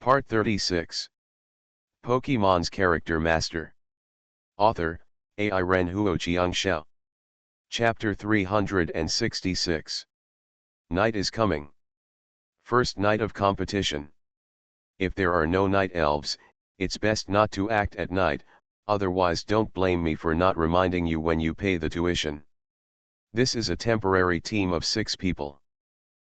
Part 36. Pokemon's Character Master. Author, Ai Ren Huoqiang Xiao. Chapter 366. Night is coming. First night of competition. If there are no night elves, it's best not to act at night, otherwise don't blame me for not reminding you when you pay the tuition. This is a temporary team of 6 people.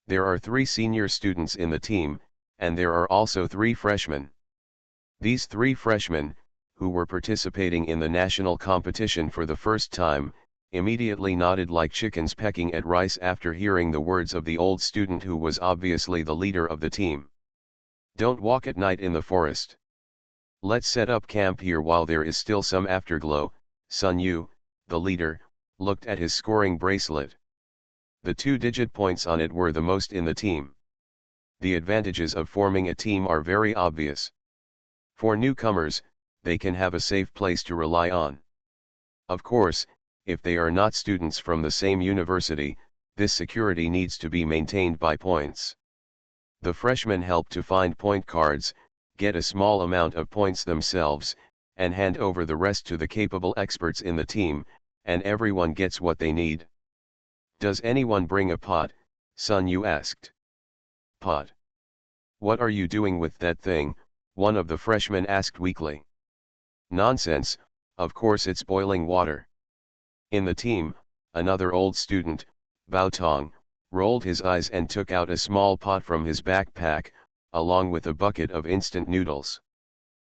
There are 3 senior students in the team, and there are also 3 freshmen. These 3 freshmen, who were participating in the national competition for the first time, immediately nodded like chickens pecking at rice after hearing the words of the old student who was obviously the leader of the team. Don't walk at night in the forest. Let's set up camp here while there is still some afterglow. Sun Yu, the leader, looked at his scoring bracelet. The 2-digit points on it were the most in the team. The advantages of forming a team are very obvious. For newcomers, they can have a safe place to rely on. Of course, if they are not students from the same university, this security needs to be maintained by points. The freshmen help to find point cards, get a small amount of points themselves, and hand over the rest to the capable experts in the team, and everyone gets what they need. Does anyone bring a pot? Sun Yu asked. Pot? What are you doing with that thing? One of the freshmen asked weakly. Nonsense, of course it's boiling water. In the team, another old student, Bao Tong, rolled his eyes and took out a small pot from his backpack, along with a bucket of instant noodles.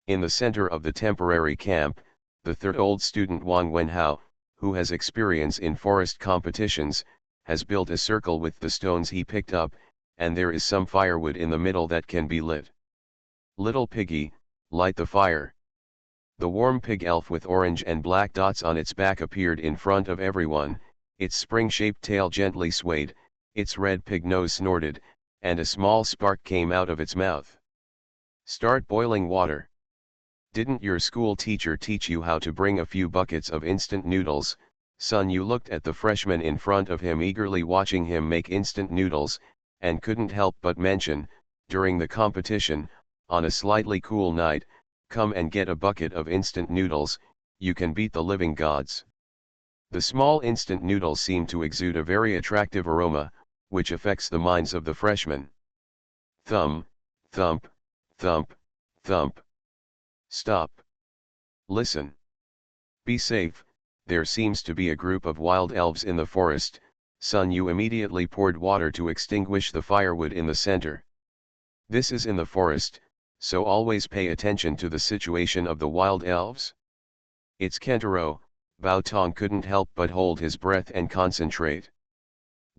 In the center of the temporary camp, the 3rd old student Wang Wenhao, who has experience in forest competitions, has built a circle with the stones he picked up, and there is some firewood in the middle that can be lit. Little piggy, light the fire. The warm pig elf with orange and black dots on its back appeared in front of everyone, its spring-shaped tail gently swayed, its red pig nose snorted, and a small spark came out of its mouth. Start boiling water. Didn't your school teacher teach you how to bring a few buckets of instant noodles? Sun Yu looked at the freshman in front of him eagerly watching him make instant noodles, and couldn't help but mention, during the competition, on a slightly cool night, come and get a bucket of instant noodles, you can beat the living gods. The small instant noodles seem to exude a very attractive aroma, which affects the minds of the freshmen. Thump, thump, thump, thump. Stop. Listen. Be safe, there seems to be a group of wild elves in the forest. Sun Yu immediately poured water to extinguish the firewood in the center. This is in the forest, so always pay attention to the situation of the wild elves. It's Kentaro. Bao Tong couldn't help but hold his breath and concentrate.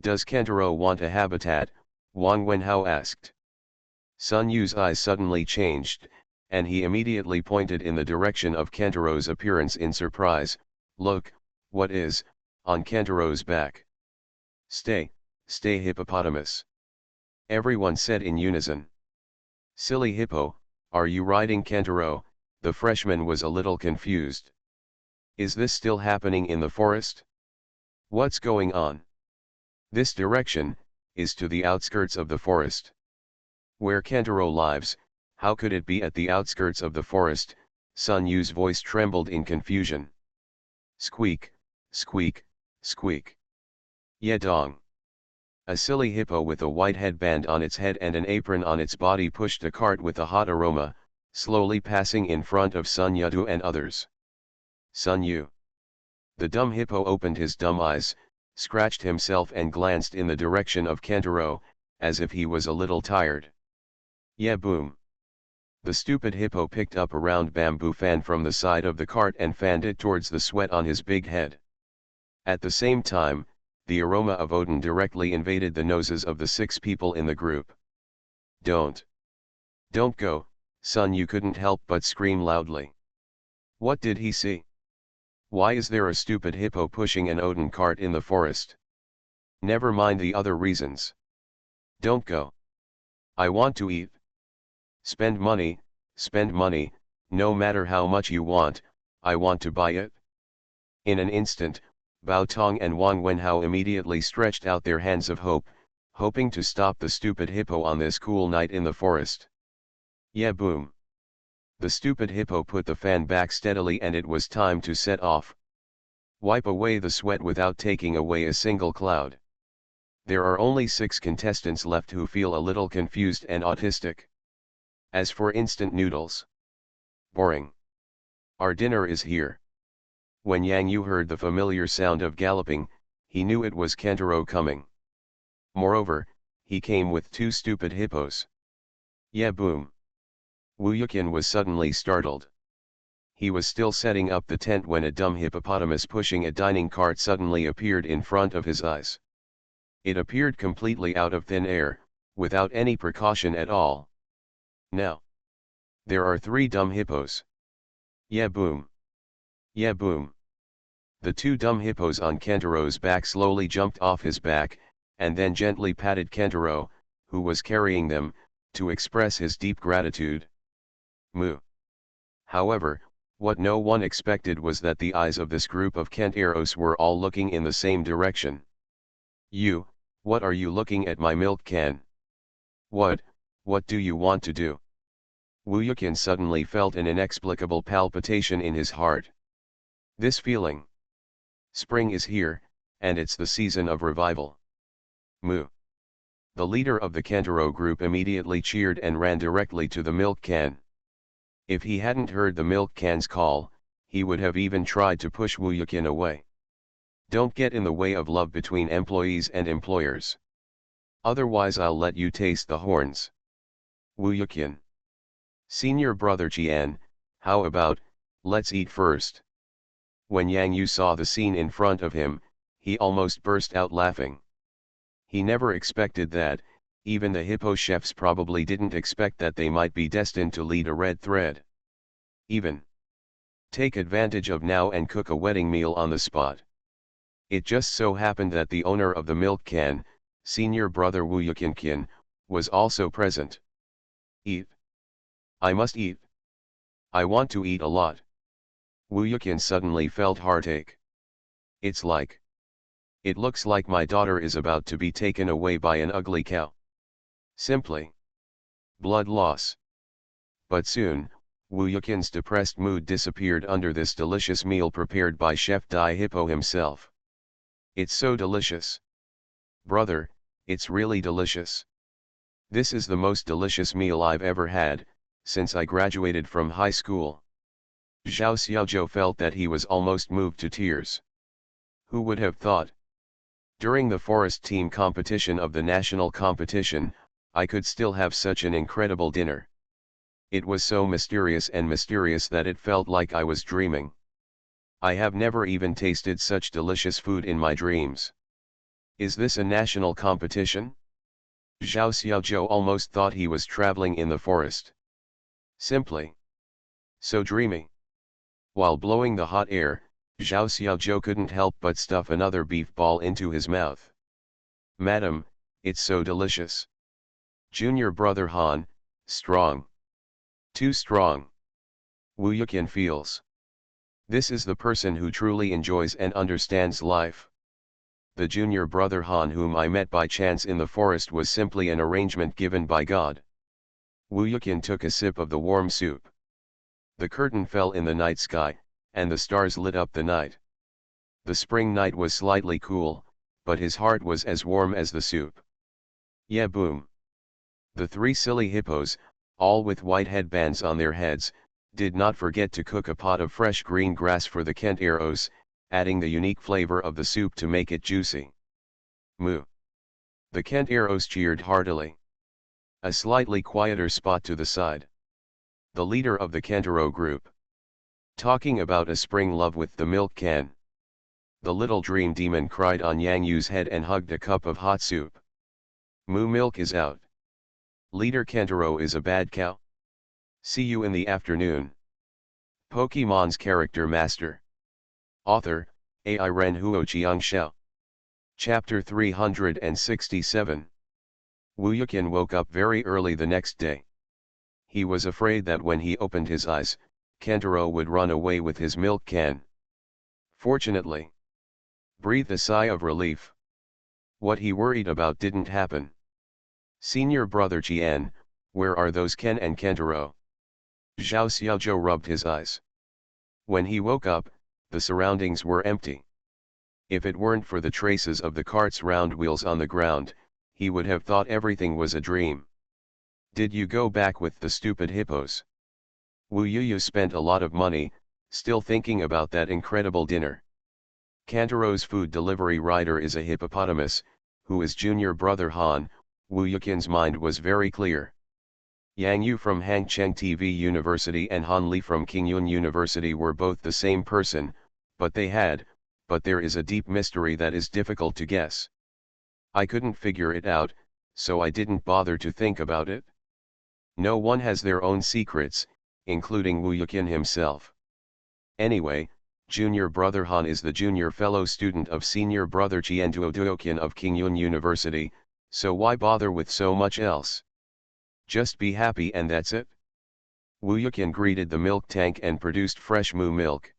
Does Kentaro want a habitat? Wang Wenhao asked. Sun Yu's eyes suddenly changed, and he immediately pointed in the direction of Kentaro's appearance in surprise. Look, what is on Kentaro's back? Stay, stay hippopotamus. Everyone said in unison. Silly hippo, are you riding Kentaro? The freshman was a little confused. Is this still happening in the forest? What's going on? This direction is to the outskirts of the forest. Where Kentaro lives, how could it be at the outskirts of the forest? Sun Yu's voice trembled in confusion. Squeak, squeak, squeak. Yedong. A silly hippo with a white headband on its head and an apron on its body pushed a cart with a hot aroma, slowly passing in front of Sun Yudu and others. Sun Yu. The dumb hippo opened his dumb eyes, scratched himself and glanced in the direction of Kentaro, as if he was a little tired. Yeah, boom. The stupid hippo picked up a round bamboo fan from the side of the cart and fanned it towards the sweat on his big head. At the same time, the aroma of Odin directly invaded the noses of the 6 people in the group. Don't go, Sun Yu couldn't help but scream loudly. What did he see? Why is there a stupid hippo pushing an Odin cart in the forest? Never mind the other reasons. Don't go. I want to eat. Spend money, no matter how much you want, I want to buy it. In an instant, Bao Tong and Wang Wenhao immediately stretched out their hands of hope, hoping to stop the stupid hippo on this cool night in the forest. Yeah, boom. The stupid hippo put the fan back steadily and it was time to set off. Wipe away the sweat without taking away a single cloud. There are only 6 contestants left who feel a little confused and autistic. As for instant noodles. Boring. Our dinner is here. When Yang Yu heard the familiar sound of galloping, he knew it was Kentaro coming. Moreover, he came with 2 stupid hippos. Yeah, boom. Wu Yukin was suddenly startled. He was still setting up the tent when a dumb hippopotamus pushing a dining cart suddenly appeared in front of his eyes. It appeared completely out of thin air, without any precaution at all. Now, there are 3 dumb hippos. Yeah, boom. Yeah, boom. The 2 dumb hippos on Kentaro's back slowly jumped off his back, and then gently patted Kentaro, who was carrying them, to express his deep gratitude. Moo. However, what no one expected was that the eyes of this group of Kenteros were all looking in the same direction. You, what are you looking at my milk can? What do you want to do? Wu Yukin suddenly felt an inexplicable palpitation in his heart. This feeling. Spring is here, and it's the season of revival. Moo. The leader of the Kentaro group immediately cheered and ran directly to the milk can. If he hadn't heard the milk can's call, he would have even tried to push Wu Yukin away. Don't get in the way of love between employees and employers. Otherwise I'll let you taste the horns. Wu Yukin. Senior brother Jian, how about, let's eat first. When Yang Yu saw the scene in front of him, he almost burst out laughing. He never expected that, even the hippo chefs probably didn't expect that they might be destined to lead a red thread. Even take advantage of now and cook a wedding meal on the spot. It just so happened that the owner of the milk can, senior brother Wu Yukin, was also present. Eat. I must eat. I want to eat a lot. Wu Yukin suddenly felt heartache. It looks like my daughter is about to be taken away by an ugly cow. Simply. Blood loss. But soon, Wu Yukin's depressed mood disappeared under this delicious meal prepared by Chef Dai Hippo himself. It's so delicious. Brother, it's really delicious. This is the most delicious meal I've ever had, since I graduated from high school. Zhao Xiaozhou felt that he was almost moved to tears. Who would have thought? During the forest team competition of the national competition, I could still have such an incredible dinner. It was so mysterious that it felt like I was dreaming. I have never even tasted such delicious food in my dreams. Is this a national competition? Zhao Xiaozhou almost thought he was traveling in the forest. Simply. So dreamy. While blowing the hot air, Zhao Xiaozhou couldn't help but stuff another beef ball into his mouth. Madam, it's so delicious. Junior brother Han, strong. Too strong. Wu Yukin feels. This is the person who truly enjoys and understands life. The junior brother Han whom I met by chance in the forest was simply an arrangement given by God. Wu Yukin took a sip of the warm soup. The curtain fell in the night sky, and the stars lit up the night. The spring night was slightly cool, but his heart was as warm as the soup. Yeah, boom. The 3 silly hippos, all with white headbands on their heads, did not forget to cook a pot of fresh green grass for the Kenteros, adding the unique flavor of the soup to make it juicy. Moo. The Kenteros cheered heartily. A slightly quieter spot to the side. The leader of the Kentaro group. Talking about a spring love with the milk can. The little dream demon cried on Yang Yu's head and hugged a cup of hot soup. Moo, milk is out. Leader Kentaro is a bad cow. See you in the afternoon. Pokemon's Character Master. Author, AI Ren Huo Xiangxiao. Chapter 367. Wu Yukin woke up very early the next day. He was afraid that when he opened his eyes, Kentaro would run away with his milk can. Fortunately, breathed a sigh of relief. What he worried about didn't happen. Senior brother Jian, Where are those Ken and Kentaro? Zhao Xiaozhou rubbed his eyes. When he woke up, the surroundings were empty. If it weren't for the traces of the cart's round wheels on the ground, he would have thought everything was a dream. Did you go back with the stupid hippos? Wu Yuyu spent a lot of money, still thinking about that incredible dinner. Kantaro's food delivery rider is a hippopotamus, who is junior brother Han. Wu Yuqin's mind was very clear. Yang Yu from Hangcheng TV University and Han Li from Qingyun University were both the same person, but there is a deep mystery that is difficult to guess. I couldn't figure it out, so I didn't bother to think about it. No one has their own secrets, including Wu Yuqin himself. Anyway, junior brother Han is the junior fellow student of senior brother Qianduo Duoqian of Qingyun University, so why bother with so much else? Just be happy and that's it. Wu Yuqin greeted the milk tank and produced fresh moo milk.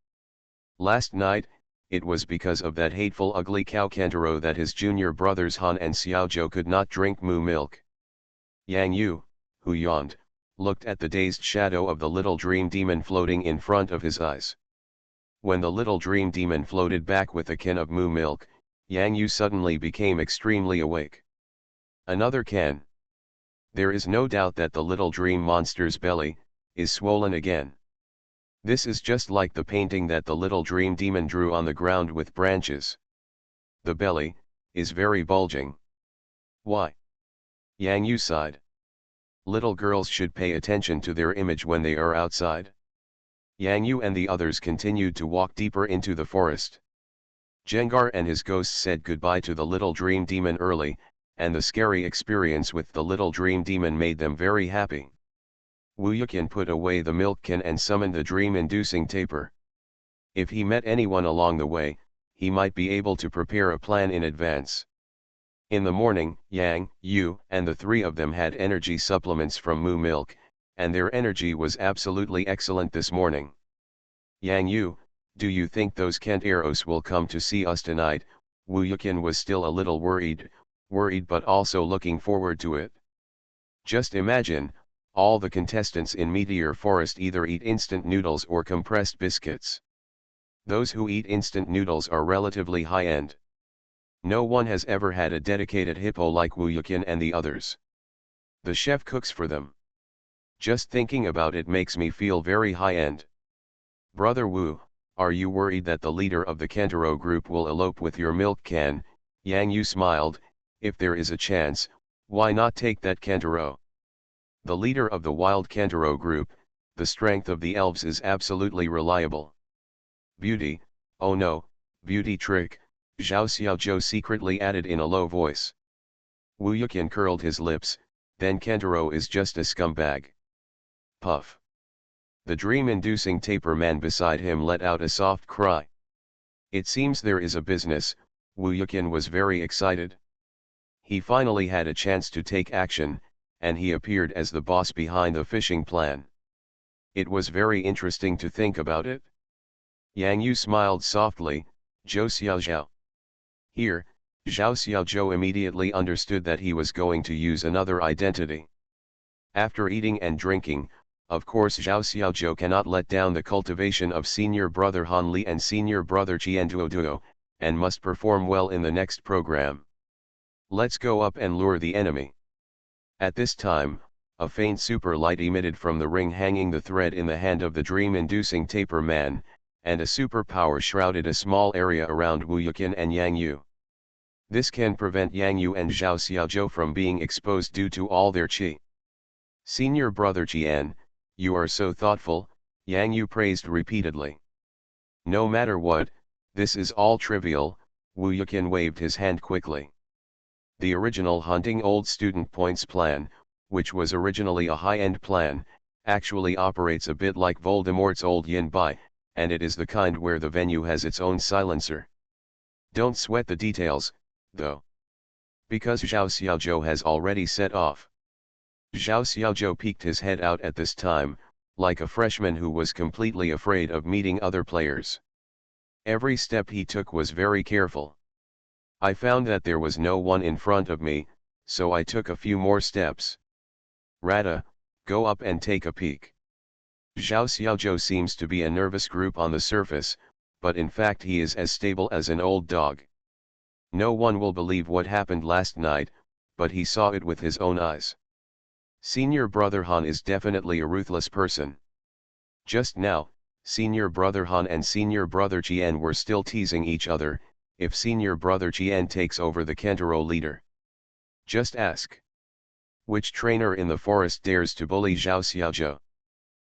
Last night, it was because of that hateful ugly cow Kentaro that his junior brothers Han and Xiaozhou could not drink moo milk. Yang Yu, who yawned, looked at the dazed shadow of the little dream demon floating in front of his eyes. When the little dream demon floated back with a can of moo milk, Yang Yu suddenly became extremely awake. Another can. There is no doubt that the little dream monster's belly is swollen again. This is just like the painting that the little dream demon drew on the ground with branches. The belly is very bulging. Why? Yang Yu sighed. Little girls should pay attention to their image when they are outside. Yang Yu and the others continued to walk deeper into the forest. Jengar and his ghosts said goodbye to the little dream demon early, and the scary experience with the little dream demon made them very happy. Wu Yuqin put away the milk can and summoned the dream-inducing taper. If he met anyone along the way, he might be able to prepare a plan in advance. In the morning, Yang, Yu, and the three of them had energy supplements from moo milk, and their energy was absolutely excellent this morning. Yang Yu, do you think those Kenteros will come to see us tonight? Wu Yuqin was still a little worried but also looking forward to it. Just imagine, all the contestants in Meteor Forest either eat instant noodles or compressed biscuits. Those who eat instant noodles are relatively high-end. No one has ever had a dedicated hippo like Wu Yuqin and the others. The chef cooks for them. Just thinking about it makes me feel very high-end. Brother Wu, are you worried that the leader of the Kentaro group will elope with your milk can? Yang Yu smiled. If there is a chance, why not take that Kentaro? The leader of the wild Kentaro group, the strength of the elves is absolutely reliable. Beauty, oh no, beauty trick, Zhao Xiaozhou secretly added in a low voice. Wu Yuqin curled his lips, then Kentaro is just a scumbag. Puff. The dream-inducing taper man beside him let out a soft cry. It seems there is a business. Wu Yuqin was very excited. He finally had a chance to take action, and he appeared as the boss behind the fishing plan. It was very interesting to think about it. Yang Yu smiled softly. Zhou Xiaozhou. Here, Zhao Xiaozhou immediately understood that he was going to use another identity. After eating and drinking, of course Zhao Xiaozhou cannot let down the cultivation of senior brother Han Li and senior brother Qianduo Duo, and must perform well in the next program. Let's go up and lure the enemy. At this time, a faint super light emitted from the ring hanging the thread in the hand of the dream-inducing taper man, and a superpower shrouded a small area around Wu Yuqin and Yang Yu. This can prevent Yang Yu and Zhao Xiaozhou from being exposed due to all their qi. Senior brother Qian, you are so thoughtful, Yang Yu praised repeatedly. No matter what, this is all trivial. Wu Yuqin waved his hand quickly. The original hunting old student points plan, which was originally a high-end plan, actually operates a bit like Voldemort's old yin bai, and it is the kind where the venue has its own silencer. Don't sweat the details, though. Because Zhao Xiaozhou has already set off. Zhao Xiaozhou peeked his head out at this time, like a freshman who was completely afraid of meeting other players. Every step he took was very careful. I found that there was no one in front of me, so I took a few more steps. Rata, go up and take a peek. Zhao Xiaozhou seems to be a nervous group on the surface, but in fact he is as stable as an old dog. No one will believe what happened last night, but he saw it with his own eyes. Senior brother Han is definitely a ruthless person. Just now, senior brother Han and senior brother Qian were still teasing each other, if senior brother Qian takes over the Kentaro leader. Just ask. Which trainer in the forest dares to bully Zhao Xiaozhou?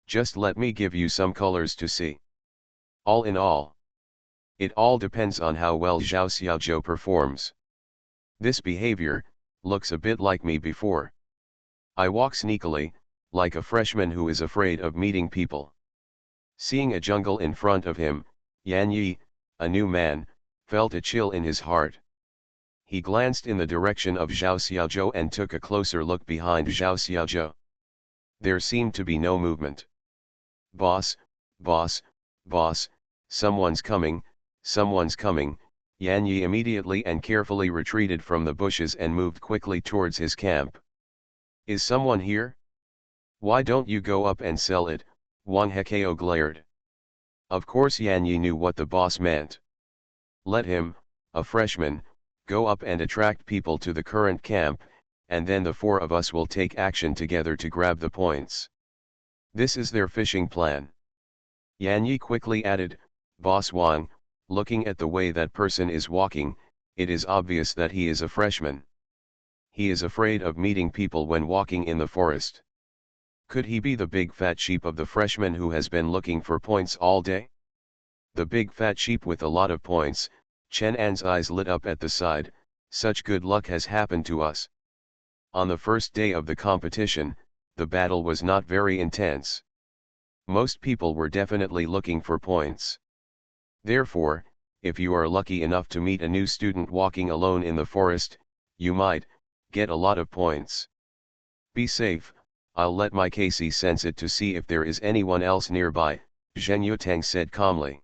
Just let me give you some colors to see. All in all, it all depends on how well Zhao Xiaozhou performs. This behavior looks a bit like me before. I walk sneakily, like a freshman who is afraid of meeting people. Seeing a jungle in front of him, Yan Yi, a new man, felt a chill in his heart. He glanced in the direction of Zhao Xiaozhou and took a closer look behind Zhao Xiaozhou. There seemed to be no movement. Boss, boss, boss, someone's coming, Yan Yi immediately and carefully retreated from the bushes and moved quickly towards his camp. Is someone here? Why don't you go up and sell it? Wang Hekao glared. Of course Yan Yi knew what the boss meant. Let him, a freshman, go up and attract people to the current camp, and then the four of us will take action together to grab the points. This is their fishing plan. Yan Yi quickly added, Boss Wang, looking at the way that person is walking, it is obvious that he is a freshman. He is afraid of meeting people when walking in the forest. Could he be the big fat sheep of the freshman who has been looking for points all day? The big fat sheep with a lot of points, Chen An's eyes lit up at the side, such good luck has happened to us. On the first day of the competition, the battle was not very intense. Most people were definitely looking for points. Therefore, if you are lucky enough to meet a new student walking alone in the forest, you might get a lot of points. Be safe, I'll let my Casey sense it to see if there is anyone else nearby, Zheng Yutang said calmly.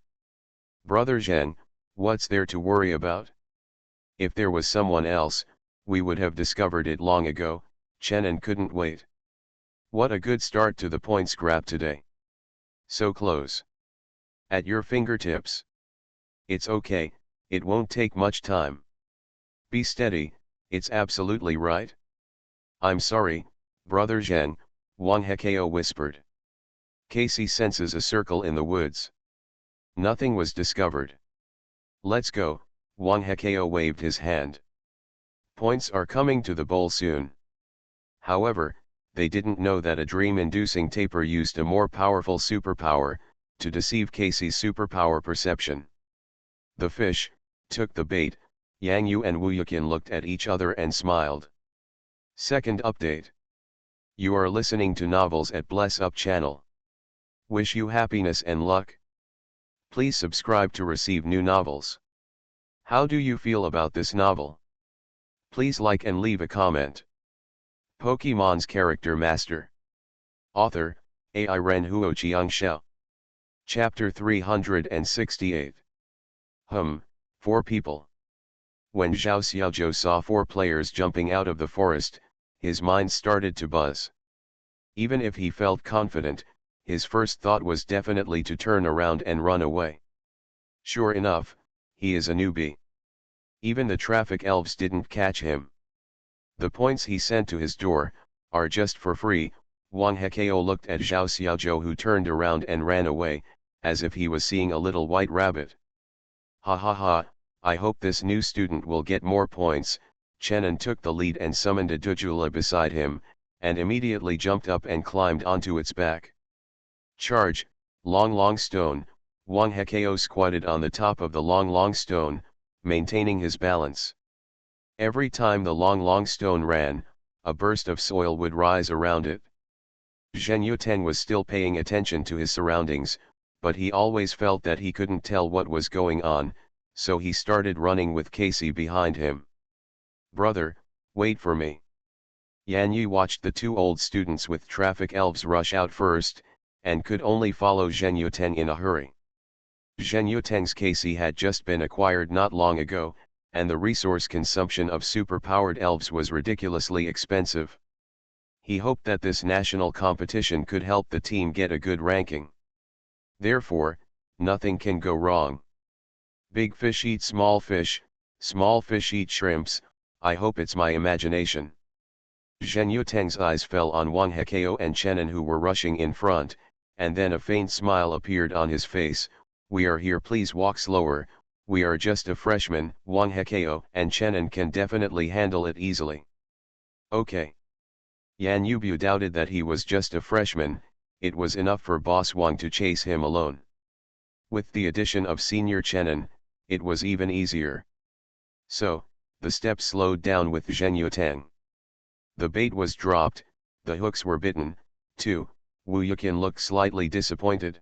Brother Zheng, what's there to worry about? If there was someone else, we would have discovered it long ago, Chenan couldn't wait. What a good start to the points grab today. So close. At your fingertips. It's okay, it won't take much time. Be steady, it's absolutely right. I'm sorry, Brother Zheng, Wang Hekao whispered. Casey senses a circle in the woods. Nothing was discovered. Let's go, Wang Hekao waved his hand. Points are coming to the bowl soon. However, they didn't know that a dream-inducing taper used a more powerful superpower, to deceive Casey's superpower perception. The fish took the bait. Yang Yu and Wu Yuqin looked at each other and smiled. Second update. You are listening to novels at Bless Up channel. Wish you happiness and luck. Please subscribe to receive new novels. How do you feel about this novel? Please like and leave a comment. Pokemon's Character Master. Author, Ai Ren Huo Chiang Shao. Chapter 368. 4 people. When Zhao Xiaozhou saw 4 players jumping out of the forest, his mind started to buzz. Even if he felt confident, his first thought was definitely to turn around and run away. Sure enough, he is a newbie. Even the traffic elves didn't catch him. The points he sent to his door are just for free. Wang Hekao looked at Zhao Xiaozhou, who turned around and ran away, as if he was seeing a little white rabbit. Ha ha ha, I hope this new student will get more points. Chenan took the lead and summoned a Dujula beside him, and immediately jumped up and climbed onto its back. Charge, long stone. Wang Hekao squatted on the top of the long stone, maintaining his balance. Every time the long stone ran, a burst of soil would rise around it. Zheng Yutang was still paying attention to his surroundings, but he always felt that he couldn't tell what was going on, so he started running with Casey behind him. Brother, wait for me. Yan Yi watched the 2 old students with traffic elves rush out first, and could only follow Zheng Yutang in a hurry. Zheng Yutang's Casey had just been acquired not long ago, and the resource consumption of superpowered elves was ridiculously expensive. He hoped that this national competition could help the team get a good ranking. Therefore, nothing can go wrong. Big fish eat small fish eat shrimps. I hope it's my imagination. Zhen Yuteng's eyes fell on Wang Hekao and Chenin, who were rushing in front, and then a faint smile appeared on his face. We are here, please walk slower, we are just a freshman. Wang Hekao and Chenin can definitely handle it easily. Okay. Yan Yubu doubted that he was just a freshman. It was enough for Boss Wang to chase him alone. With the addition of Senior Chenin, it was even easier. So, the steps slowed down with Zhen Yuteng. The bait was dropped, the hooks were bitten, too. Wu Yuqian looked slightly disappointed.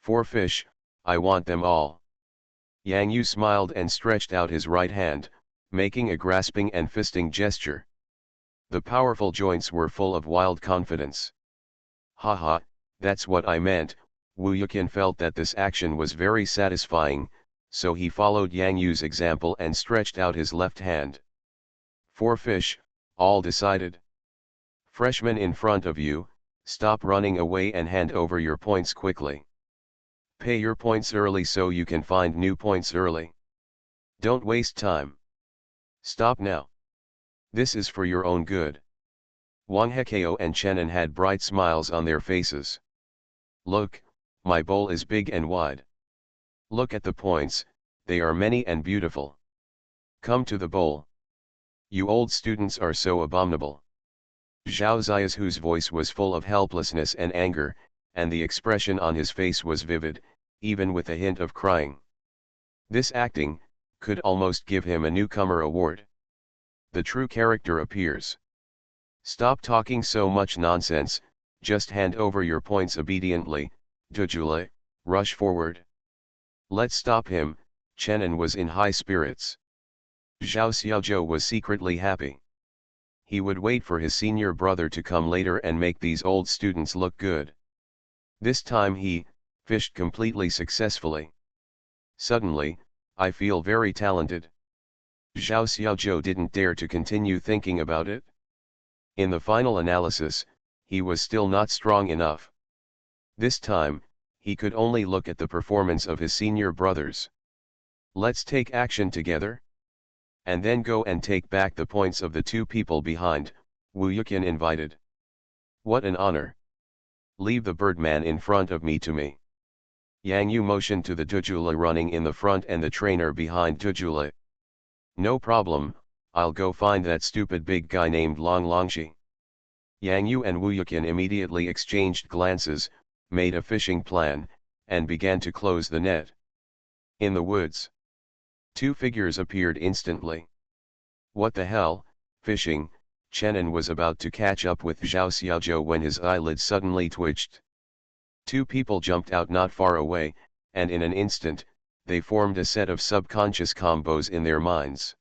4 fish, I want them all. Yang Yu smiled and stretched out his right hand, making a grasping and fisting gesture. The powerful joints were full of wild confidence. Haha, that's what I meant. Wu Yuqian felt that this action was very satisfying, so he followed Yang Yu's example and stretched out his left hand. 4 fish, all decided. Freshman in front of you, stop running away and hand over your points quickly. Pay your points early so you can find new points early. Don't waste time. Stop now. This is for your own good. Wang Hekao and Chenin had bright smiles on their faces. Look, my bowl is big and wide. Look at the points, they are many and beautiful. Come to the bowl. You old students are so abominable. Zhao Ziya's, whose voice was full of helplessness and anger, and the expression on his face was vivid, even with a hint of crying. This acting could almost give him a newcomer award. The true character appears. Stop talking so much nonsense, just hand over your points obediently. Dujule, rush forward. Let's stop him. Chenin was in high spirits. Zhao Xiaozhou was secretly happy. He would wait for his senior brother to come later and make these old students look good. This time he fished completely successfully. Suddenly, I feel very talented. Zhao Xiaozhou didn't dare to continue thinking about it. In the final analysis, he was still not strong enough. This time, he could only look at the performance of his senior brothers. Let's take action together. And then go and take back the points of the 2 people behind, Wu Yuqian invited. What an honor. Leave the birdman in front of me to me. Yang Yu motioned to the Dujule running in the front and the trainer behind Dujule. No problem, I'll go find that stupid big guy named Long Longxi. Yang Yu and Wu Yuqian immediately exchanged glances, made a fishing plan, and began to close the net. In the woods, 2 figures appeared instantly. What the hell, fishing? Chenin was about to catch up with Zhao Xiaozhou when his eyelids suddenly twitched. 2 people jumped out not far away, and in an instant, they formed a set of subconscious combos in their minds.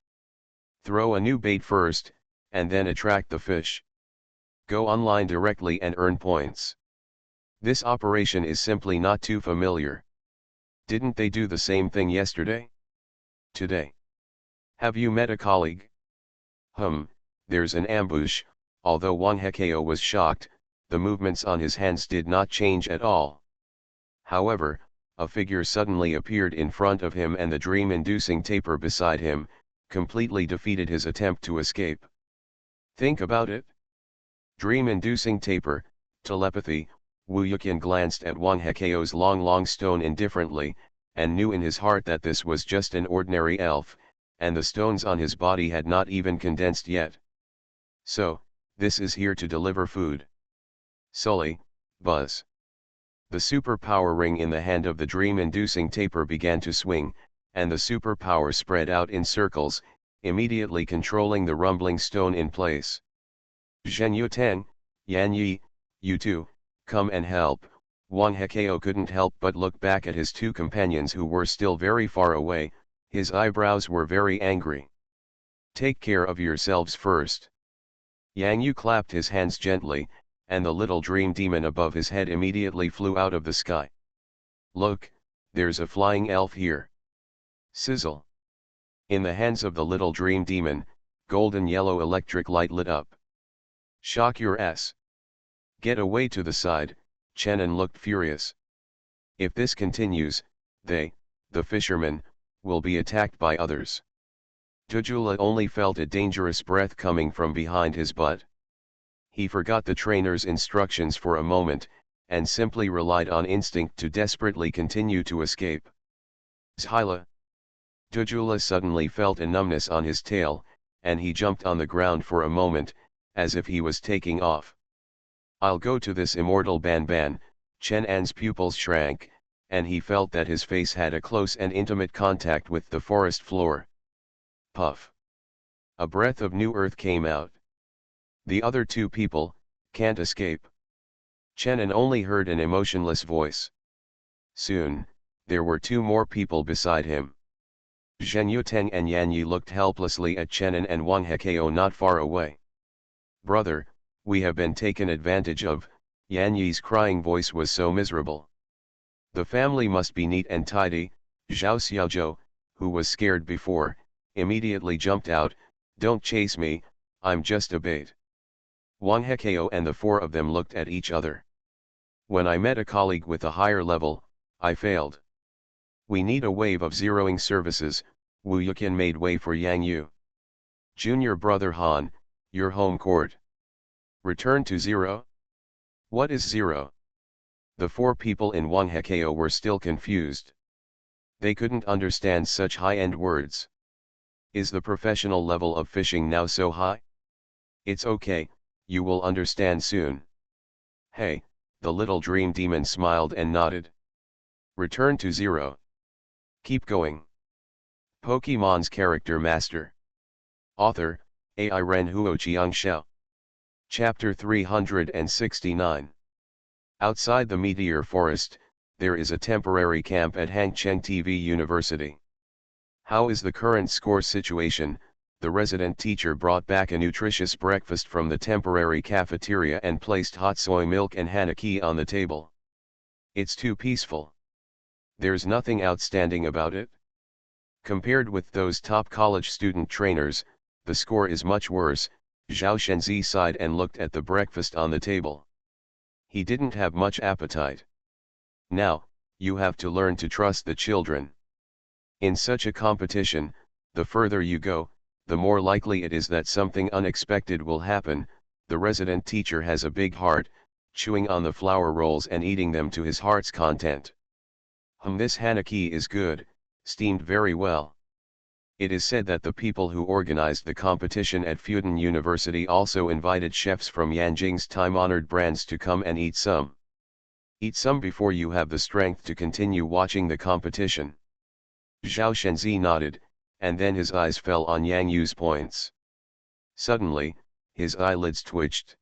Throw a new bait first, and then attract the fish. Go online directly and earn points. This operation is simply not too familiar. Didn't they do the same thing yesterday? Today? Have you met a colleague? There's an ambush. Although Wang Hekao was shocked, the movements on his hands did not change at all. However, a figure suddenly appeared in front of him and the dream-inducing taper beside him, completely defeated his attempt to escape. Think about it. Dream-inducing taper, telepathy. Wu Yuqian glanced at Wang Hekao's long stone indifferently, and knew in his heart that this was just an ordinary elf, and the stones on his body had not even condensed yet. So, this is here to deliver food. Sully, buzz. The superpower ring in the hand of the dream-inducing taper began to swing, and the superpower spread out in circles, immediately controlling the rumbling stone in place. Zhen Yuteng, Yan Yi, you two, come and help. Wang Hekao couldn't help but look back at his 2 companions who were still very far away. His eyebrows were very angry. Take care of yourselves first. Yang Yu clapped his hands gently, and the little dream demon above his head immediately flew out of the sky. Look, there's a flying elf here. Sizzle. In the hands of the little dream demon, golden yellow electric light lit up. Shock your ass. Get away to the side, Chenin looked furious. If this continues, they, the fishermen, will be attacked by others. Tujula only felt a dangerous breath coming from behind his butt. He forgot the trainer's instructions for a moment, and simply relied on instinct to desperately continue to escape. Zhyla. Tujula suddenly felt a numbness on his tail, and he jumped on the ground for a moment, as if he was taking off. I'll go to this immortal Ban, Chen An's pupils shrank, and he felt that his face had a close and intimate contact with the forest floor. Puff. A breath of new earth came out. The other two people, can't escape. Chen An only heard an emotionless voice. Soon, there were two more people beside him. Zhen Yuteng and Yan Yi looked helplessly at Chen An and Wang Hekao not far away. Brother, we have been taken advantage of, Yan Yi's crying voice was so miserable. The family must be neat and tidy. Zhao Xiaozhou, who was scared before, immediately jumped out, don't chase me, I'm just a bait. Wang Hekao and the four of them looked at each other. When I met a colleague with a higher level, I failed. We need a wave of zeroing services. Wu Yuqian made way for Yang Yu. Junior brother Han, your home court. Return to zero? What is zero? The four people in Wang Hekao were still confused. They couldn't understand such high-end words. Is the professional level of fishing now so high? It's okay, you will understand soon. Hey, the little dream demon smiled and nodded. Return to zero. Keep going. Pokemon's Character Master. Author, AI Ren Huoqiang Xiao. Chapter 369. Outside the Meteor Forest, there is a temporary camp at Hangcheng TV University. How is the current score situation? The resident teacher brought back a nutritious breakfast from the temporary cafeteria and placed hot soy milk and hanaki on the table. It's too peaceful. There's nothing outstanding about it. Compared with those top college student trainers, the score is much worse. Zhao Shenzi sighed and looked at the breakfast on the table. He didn't have much appetite. Now, you have to learn to trust the children. In such a competition, the further you go, the more likely it is that something unexpected will happen. The resident teacher has a big heart, chewing on the flour rolls and eating them to his heart's content. This hanaki is good, steamed very well. It is said that the people who organized the competition at Fudan University also invited chefs from Yanjing's time-honored brands to come and eat some. Eat some before you have the strength to continue watching the competition. Zhao Shenzi nodded, and then his eyes fell on Yang Yu's points. Suddenly, his eyelids twitched.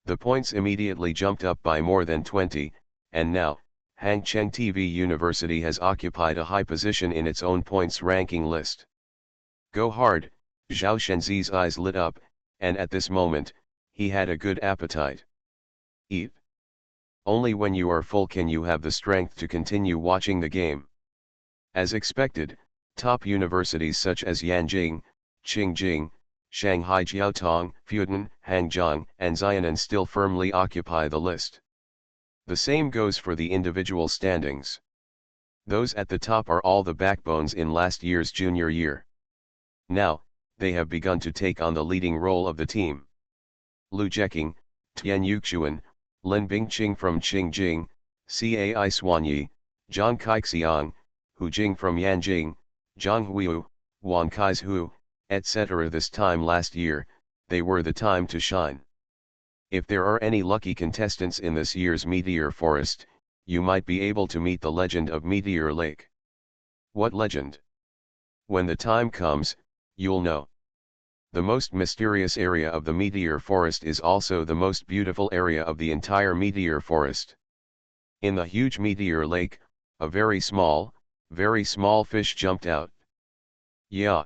The points immediately jumped up by more than 20, and now, Hangcheng TV University has occupied a high position in its own points ranking list. Go hard, Zhao Shenzi's eyes lit up, and at this moment, he had a good appetite. Eat. Only when you are full can you have the strength to continue watching the game. As expected, top universities such as Yanjing, Qingjing, Shanghai Jiaotong, Fudan, Hangzhou, and Xianan still firmly occupy the list. The same goes for the individual standings. Those at the top are all the backbones in last year's junior year. Now, they have begun to take on the leading role of the team. Lu Jeking, Tian Yuxuan, Lin Bingqing from Qingjing, Cai Xuanyi, Zhang Kaixiang, Hu Jing from Yanjing, Zhang Huiyu, Wang Kaizhu, etc. This time last year, they were the time to shine. If there are any lucky contestants in this year's Meteor Forest, you might be able to meet the legend of Meteor Lake. What legend? When the time comes, you'll know. The most mysterious area of the Meteor Forest is also the most beautiful area of the entire Meteor Forest. In the huge Meteor Lake, a very small fish jumped out. Yeah.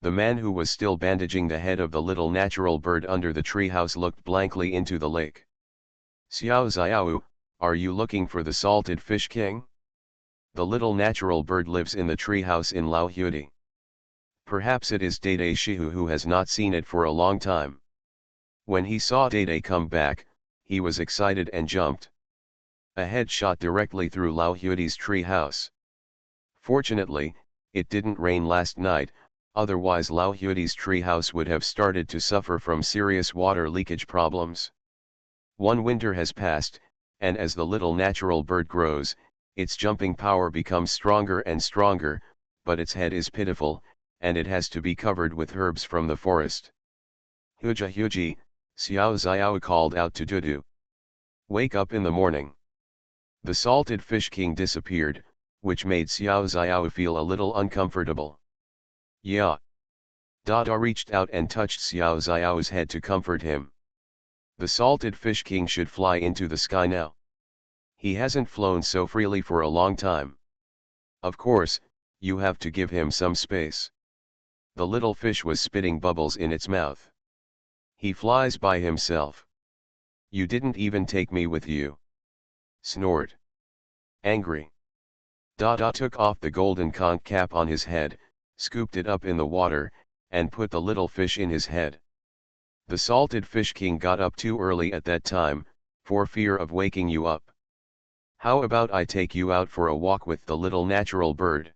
The man who was still bandaging the head of the little natural bird under the treehouse looked blankly into the lake. Xiao Xiao, are you looking for the salted fish king? The little natural bird lives in the treehouse in Lao Hudi. Perhaps it is Dede Shihu who has not seen it for a long time. When he saw Dede come back, he was excited and jumped. A head shot directly through Lao Huidi's tree house. Fortunately, it didn't rain last night, otherwise Lao Huidi's tree house would have started to suffer from serious water leakage problems. One winter has passed, and as the little natural bird grows, its jumping power becomes stronger and stronger, but its head is pitiful, and it has to be covered with herbs from the forest. Huja Huji, Xiao Xiao called out to Dudu. Wake up in the morning. The salted fish king disappeared, which made Xiao Xiao feel a little uncomfortable. Yeah. Dada reached out and touched Xiao Xiao's head to comfort him. The salted fish king should fly into the sky now. He hasn't flown so freely for a long time. Of course, you have to give him some space. The little fish was spitting bubbles in its mouth. He flies by himself. You didn't even take me with you. Snort. Angry. Dada took off the golden conch cap on his head, scooped it up in the water, and put the little fish in his head. The salted fish king got up too early at that time, for fear of waking you up. How about I take you out for a walk with the little natural bird?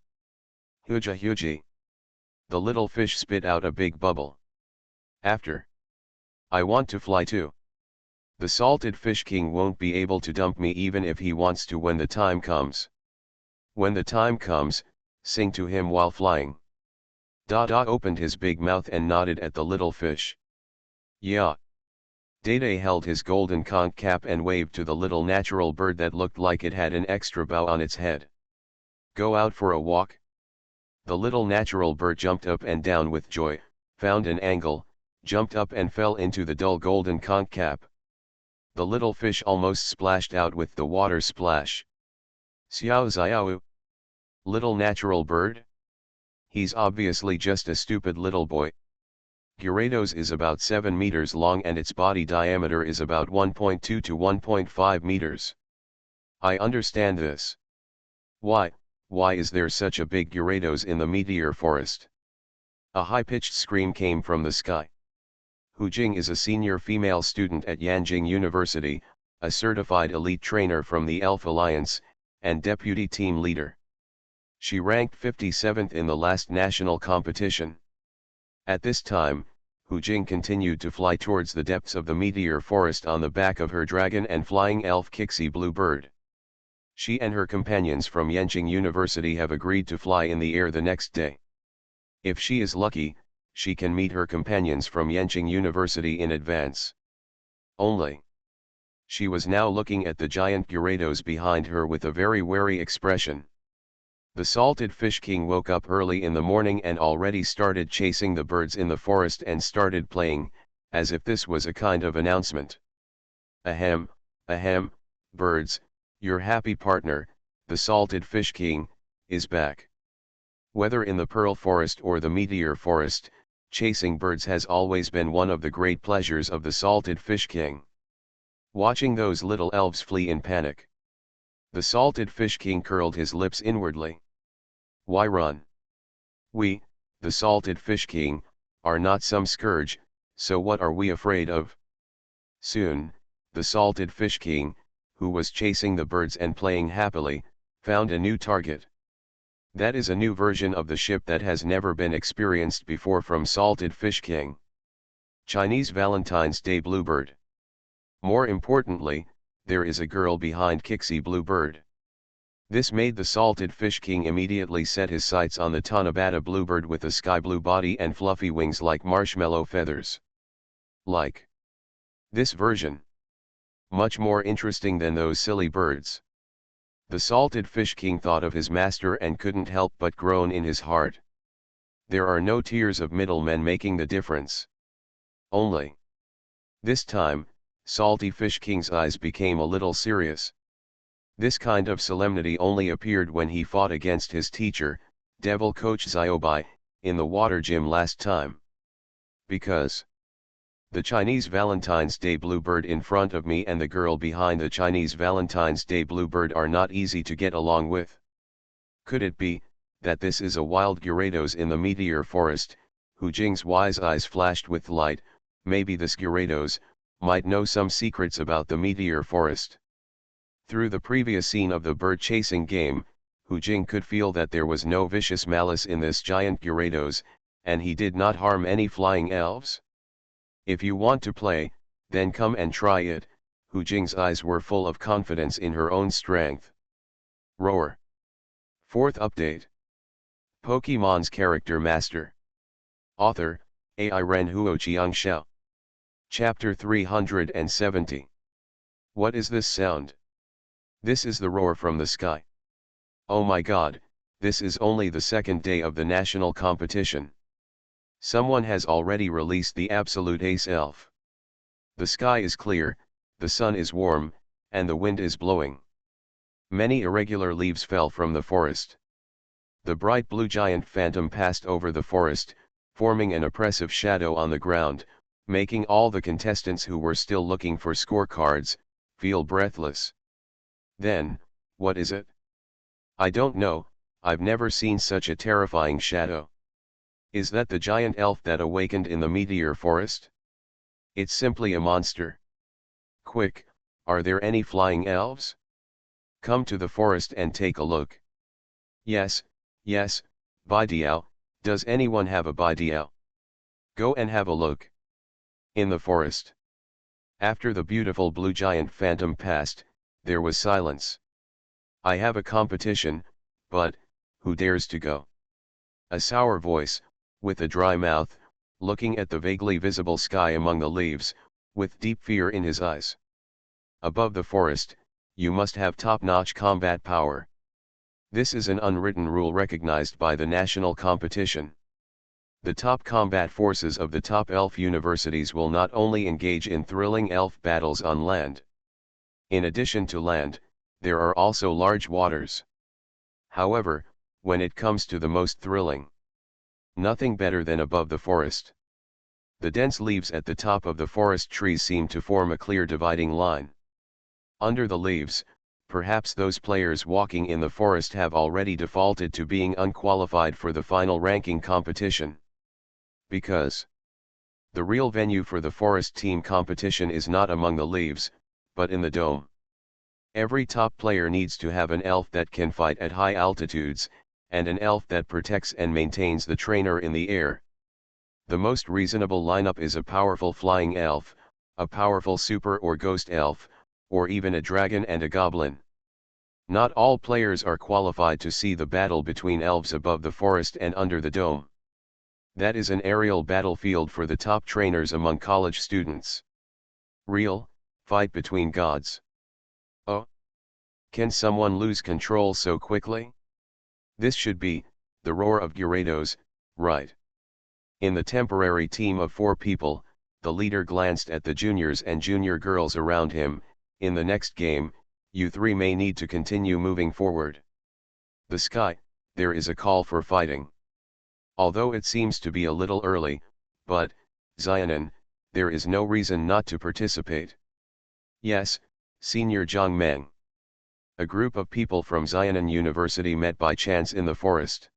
Huja Huji. The little fish spit out a big bubble. After. I want to fly too. The salted fish king won't be able to dump me even if he wants to when the time comes. When the time comes, sing to him while flying. Dada opened his big mouth and nodded at the little fish. Yeah. Dede held his golden conch cap and waved to the little natural bird that looked like it had an extra bow on its head. Go out for a walk? The little natural bird jumped up and down with joy, found an angle, jumped up and fell into the dull golden conch cap. The little fish almost splashed out with the water splash. Xiao Xiao. Little natural bird? He's obviously just a stupid little boy. Gyarados is about 7 meters long and its body diameter is about 1.2 to 1.5 meters. I understand this. Why is there such a big Gyarados in the meteor forest? A high-pitched scream came from the sky. Hu Jing is a senior female student at Yanjing University, a certified elite trainer from the Elf Alliance, and deputy team leader. She ranked 57th in the last national competition. At this time, Hu Jing continued to fly towards the depths of the meteor forest on the back of her dragon and flying elf Kixie Bluebird. She and her companions from Yanjing University have agreed to fly in the air the next day. If she is lucky, she can meet her companions from Yanjing University in advance. Only. She was now looking at the giant Gyarados behind her with a very wary expression. The salted fish king woke up early in the morning and already started chasing the birds in the forest and started playing, as if this was a kind of announcement. Ahem, birds, your happy partner, the salted fish king, is back. Whether in the pearl forest or the meteor forest, chasing birds has always been one of the great pleasures of the salted fish king. Watching those little elves flee in panic. The salted fish king curled his lips inwardly. Why run? We, the salted fish king, are not some scourge, so what are we afraid of? Soon, the salted fish king, who was chasing the birds and playing happily, found a new target. That is a new version of the ship that has never been experienced before from Salted Fish King. Chinese Valentine's Day Bluebird. More importantly, there is a girl behind Kixie Bluebird. This made the Salted Fish King immediately set his sights on the Tanabata Bluebird with a sky blue body and fluffy wings like marshmallow feathers. Like this version. Much more interesting than those silly birds. The Salted Fish King thought of his master and couldn't help but groan in his heart. There are no tiers of middlemen making the difference. Only. This time, Salty Fish King's eyes became a little serious. This kind of solemnity only appeared when he fought against his teacher, Devil Coach Xiaobai, in the water gym last time. Because the Chinese Valentine's Day Bluebird in front of me and the girl behind the Chinese Valentine's Day Bluebird are not easy to get along with. Could it be that this is a wild Gyarados in the meteor forest? Hu Jing's wise eyes flashed with light, maybe the Gyarados might know some secrets about the meteor forest. Through the previous scene of the bird-chasing game, Hu Jing could feel that there was no vicious malice in this giant Gyarados, and he did not harm any flying elves. If you want to play, then come and try it. Hu Jing's eyes were full of confidence in her own strength. Roar. Fourth update. Pokémon's Character Master. Author, AI Ren Huo Qiangxiao. Chapter 370. What is this sound? This is the roar from the sky. Oh my god, this is only the second day of the national competition. Someone has already released the absolute ace elf. The sky is clear, the sun is warm, and the wind is blowing. Many irregular leaves fell from the forest. The bright blue giant phantom passed over the forest, forming an oppressive shadow on the ground, making all the contestants who were still looking for scorecards feel breathless. Then, what is it? I don't know, I've never seen such a terrifying shadow. Is that the giant elf that awakened in the meteor forest? It's simply a monster. Quick, are there any flying elves? Come to the forest and take a look. Yes, Baidiao, does anyone have a Baidiao? Go and have a look. In the forest. After the beautiful blue giant phantom passed, there was silence. I have a competition, but, who dares to go? A sour voice, with a dry mouth, looking at the vaguely visible sky among the leaves, with deep fear in his eyes. Above the forest, you must have top-notch combat power. This is an unwritten rule recognized by the national competition. The top combat forces of the top elf universities will not only engage in thrilling elf battles on land. In addition to land, there are also large waters. However, when it comes to the most thrilling, nothing better than above the forest. The dense leaves at the top of the forest trees seem to form a clear dividing line. Under the leaves, perhaps those players walking in the forest have already defaulted to being unqualified for the final ranking competition. Because the real venue for the forest team competition is not among the leaves, but in the dome. Every top player needs to have an elf that can fight at high altitudes, and an elf that protects and maintains the trainer in the air. The most reasonable lineup is a powerful flying elf, a powerful super or ghost elf, or even a dragon and a goblin. Not all players are qualified to see the battle between elves above the forest and under the dome. That is an aerial battlefield for the top trainers among college students. Real, fight between gods. Oh! Can someone lose control so quickly? This should be the roar of Gyarados, right? In the temporary team of 4 people, the leader glanced at the juniors and junior girls around him. In the next game, you 3 may need to continue moving forward. The sky, there is a call for fighting. Although it seems to be a little early, but, Xiaonan, there is no reason not to participate. Yes, Senior Zhang Meng. A group of people from Xiaonan University met by chance in the forest.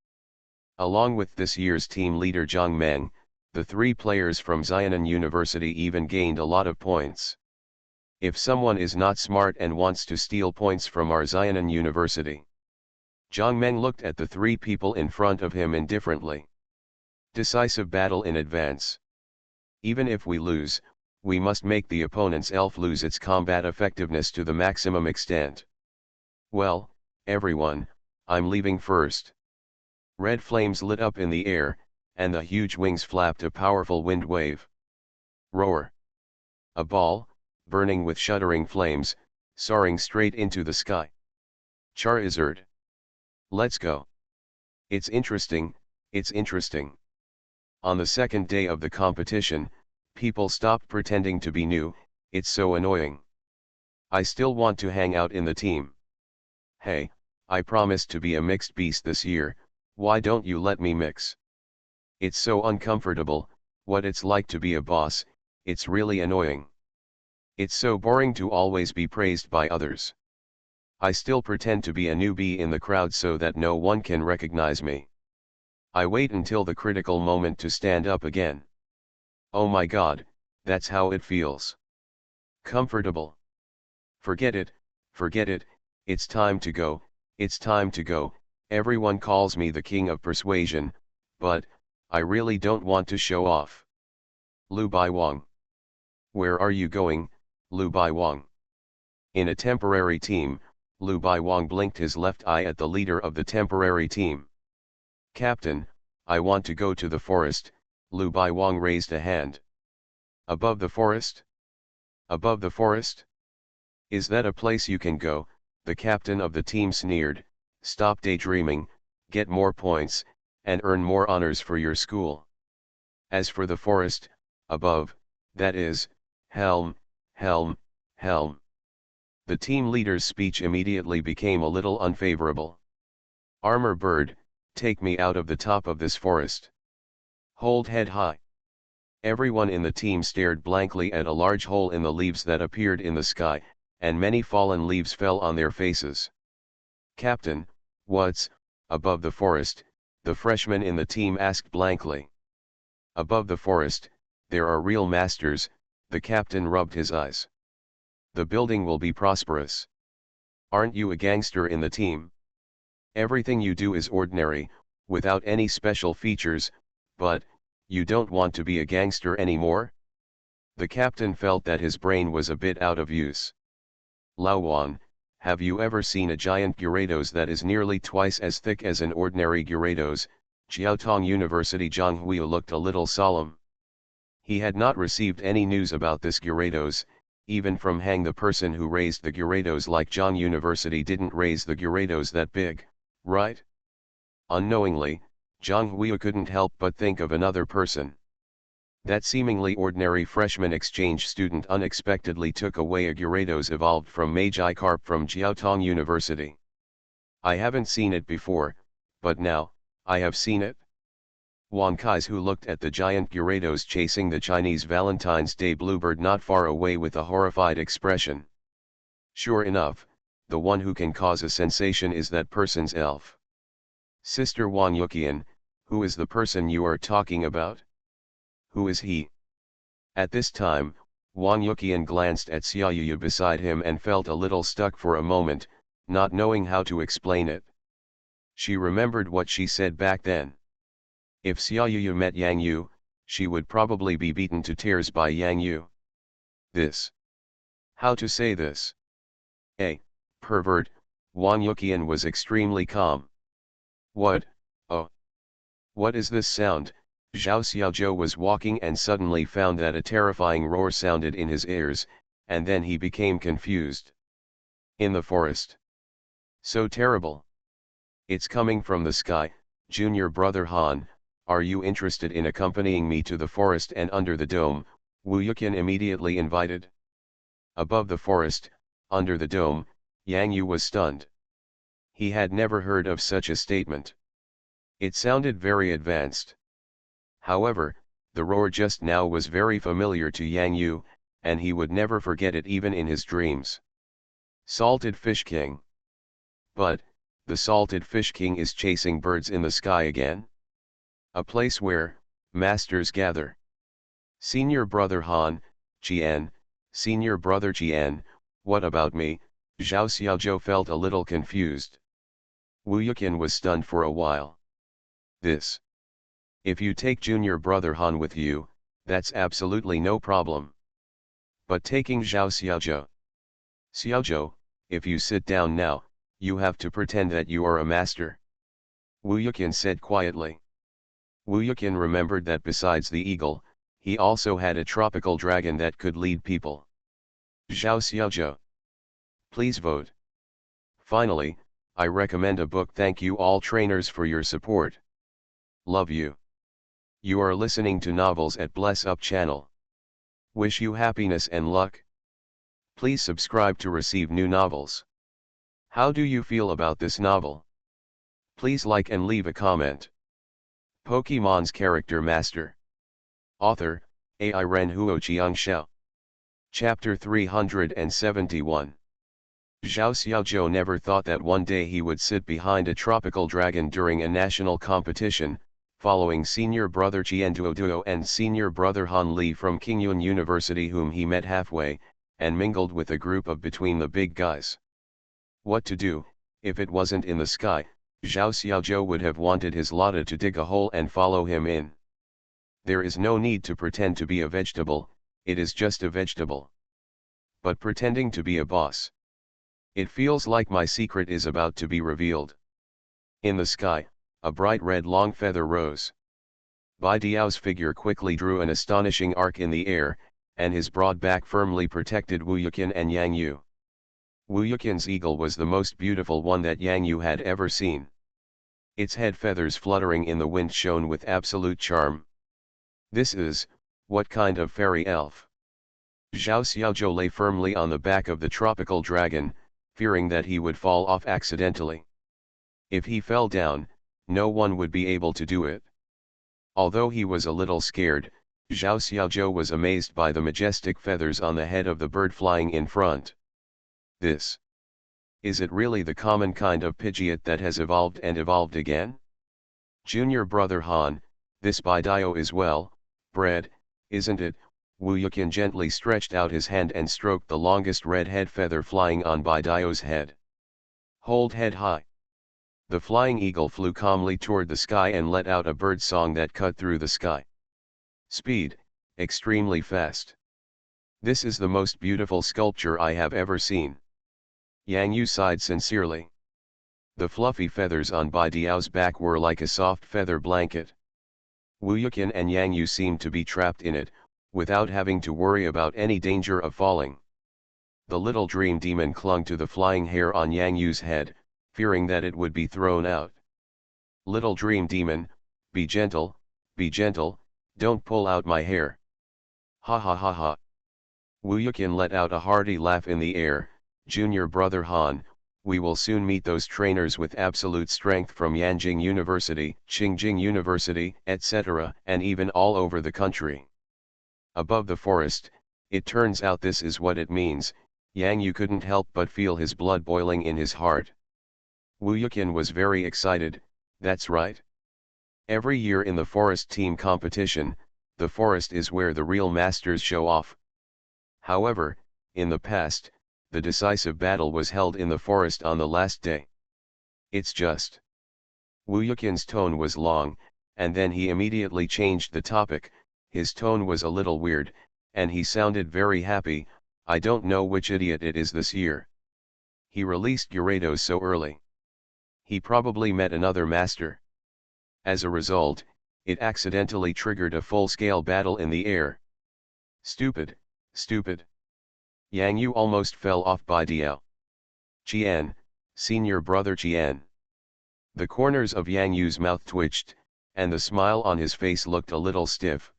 Along with this year's team leader Zhang Meng, the 3 players from Xiaonan University even gained a lot of points. If someone is not smart and wants to steal points from our Xiaonan University. Zhang Meng looked at the 3 people in front of him indifferently. Decisive battle in advance. Even if we lose, we must make the opponent's elf lose its combat effectiveness to the maximum extent. Well, everyone, I'm leaving first. Red flames lit up in the air, and the huge wings flapped a powerful wind wave. Roar. A ball, burning with shuddering flames, soaring straight into the sky. Charizard. Let's go. It's interesting, it's interesting. On the second day of the competition, people stopped pretending to be new, it's so annoying. I still want to hang out in the team. Hey, I promised to be a mixed beast this year, why don't you let me mix? It's so uncomfortable, what it's like to be a boss, it's really annoying. It's so boring to always be praised by others. I still pretend to be a newbie in the crowd so that no one can recognize me. I wait until the critical moment to stand up again. Oh my god, that's how it feels. Comfortable. Forget it, it's time to go, it's time to go. Everyone calls me the king of persuasion, but I really don't want to show off. Lu Baiwang. Where are you going, Lu Baiwang? In a temporary team, Lu Baiwang blinked his left eye at the leader of the temporary team. Captain, I want to go to the forest. Lu Baiwang raised a hand. Above the forest? Above the forest? Is that a place you can go? The captain of the team sneered. Stop daydreaming, get more points, and earn more honors for your school. As for the forest, above, that is, helm, helm, helm. The team leader's speech immediately became a little unfavorable. Armor bird, take me out of the top of this forest. Hold head high. Everyone in the team stared blankly at a large hole in the leaves that appeared in the sky, and many fallen leaves fell on their faces. Captain, what's above the forest? The freshman in the team asked blankly. Above the forest, there are real masters. The captain rubbed his eyes. The building will be prosperous. Aren't you a gangster in the team? Everything you do is ordinary, without any special features, but you don't want to be a gangster anymore? The captain felt that his brain was a bit out of use. Laowan, have you ever seen a giant Gyarados that is nearly twice as thick as an ordinary Gyarados? Jiaotong University Zhang Huiyu looked a little solemn. He had not received any news about this Gyarados, even from Hang. The person who raised the Gyarados like Zhang University didn't raise the Gyarados that big, right? Unknowingly, Zhang Huiyu couldn't help but think of another person. That seemingly ordinary freshman exchange student unexpectedly took away a Gyarados evolved from Magikarp from Jiaotong University. I haven't seen it before, but now, I have seen it. Wang Kai's who looked at the giant Gyarados chasing the Chinese Valentine's Day bluebird not far away with a horrified expression. Sure enough, the one who can cause a sensation is that person's elf. Sister Wang Yuqian, who is the person you are talking about? Who is he? At this time, Wang Yuqian glanced at Xiaoyu beside him and felt a little stuck for a moment, not knowing how to explain it. She remembered what she said back then. If Xiaoyu met Yang Yu, she would probably be beaten to tears by Yang Yu. This. How to say this? Pervert. Wang Yuqian was extremely calm. What? Oh. What is this sound? Zhao Xiaozhou was walking and suddenly found that a terrifying roar sounded in his ears, and then he became confused. In the forest. So terrible. It's coming from the sky. Junior brother Han, are you interested in accompanying me to the forest and under the dome? Wu Yuqian immediately invited. Above the forest, under the dome, Yang Yu was stunned. He had never heard of such a statement. It sounded very advanced. However, the roar just now was very familiar to Yang Yu, and he would never forget it even in his dreams. Salted Fish King. But, the Salted Fish King is chasing birds in the sky again? A place where masters gather. Senior brother Han, Jian, senior brother Jian, what about me? Zhao Xiaozhou felt a little confused. Wu Yuqian was stunned for a while. This. If you take junior brother Han with you, that's absolutely no problem. But taking Zhao Xiaozhou. Xiaozhou, if you sit down now, you have to pretend that you are a master. Wu Yuqian said quietly. Wu Yuqian remembered that besides the eagle, he also had a tropical dragon that could lead people. Zhao Xiaozhou. Please vote. Finally, I recommend a book. Thank you all trainers for your support. Love you. You are listening to Novels at Bless Up channel. Wish you happiness and luck. Please subscribe to receive new novels. How do you feel about this novel? Please like and leave a comment. Pokemon's Character Master. Author, Ai Ren Huo Chiang Shao. Chapter 371. Zhao Xiaozhou never thought that one day he would sit behind a tropical dragon during a national competition, following senior brother Qian Duoduo and senior brother Han Li from Qingyun University, whom he met halfway, and mingled with a group of between the big guys. What to do? If it wasn't in the sky, Zhao Xiaozhou would have wanted his Lotta to dig a hole and follow him in. There is no need to pretend to be a vegetable, it is just a vegetable. But pretending to be a boss. It feels like my secret is about to be revealed. In the sky, a bright red long feather rose. Bai Diao's figure quickly drew an astonishing arc in the air, and his broad back firmly protected Wu Yuqian and Yang Yu. Wu Yuqian's eagle was the most beautiful one that Yang Yu had ever seen. Its head feathers fluttering in the wind shone with absolute charm. This is, what kind of fairy elf? Zhao Xiaozhou lay firmly on the back of the tropical dragon, fearing that he would fall off accidentally. If he fell down, no one would be able to do it. Although he was a little scared, Zhao Xiaozhou was amazed by the majestic feathers on the head of the bird flying in front. This. Is it really the common kind of Pidgeot that has evolved and evolved again? Junior brother Han, this Bai Dao is well bred, isn't it? Wu Yuqian gently stretched out his hand and stroked the longest red head feather flying on Bai Dao's head. Hold head high. The flying eagle flew calmly toward the sky and let out a bird song that cut through the sky. Speed, extremely fast. This is the most beautiful sculpture I have ever seen. Yang Yu sighed sincerely. The fluffy feathers on Bai Diao's back were like a soft feather blanket. Wu Yuqian and Yang Yu seemed to be trapped in it, without having to worry about any danger of falling. The little dream demon clung to the flying hair on Yang Yu's head, fearing that it would be thrown out. Little dream demon, be gentle, don't pull out my hair. Ha ha ha ha. Wu Yuqian let out a hearty laugh in the air. Junior brother Han, we will soon meet those trainers with absolute strength from Yanjing University, Qingjing University, etc., and even all over the country. Above the forest, it turns out this is what it means. Yang Yu couldn't help but feel his blood boiling in his heart. Wu Yuqian was very excited, that's right. Every year in the forest team competition, the forest is where the real masters show off. However, in the past, the decisive battle was held in the forest on the last day. It's just. Wu Yuqian's tone was long, and then he immediately changed the topic. His tone was a little weird, and he sounded very happy. I don't know which idiot it is this year. He released Gyarados so early. He probably met another master. As a result, it accidentally triggered a full-scale battle in the air. Stupid, stupid. Yang Yu almost fell off Bai Diao. Qian, senior brother Qian. The corners of Yang Yu's mouth twitched, and the smile on his face looked a little stiff.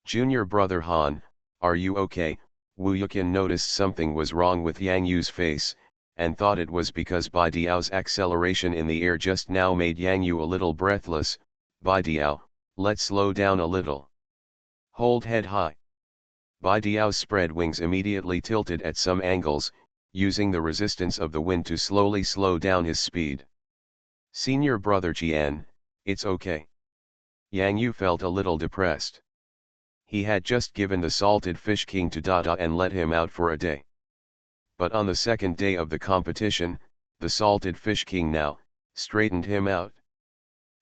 Junior brother Han, are you okay? Wu Yuqian noticed something was wrong with Yang Yu's face, and thought it was because Bai Diao's acceleration in the air just now made Yang Yu a little breathless. Bai Diao, let's slow down a little. Hold head high. Bai Diao's spread wings immediately tilted at some angles, using the resistance of the wind to slowly slow down his speed. Senior brother Qian, it's okay. Yang Yu felt a little depressed. He had just given the salted fish king to Dada and let him out for a day. But on the second day of the competition, the salted fish king now straightened him out.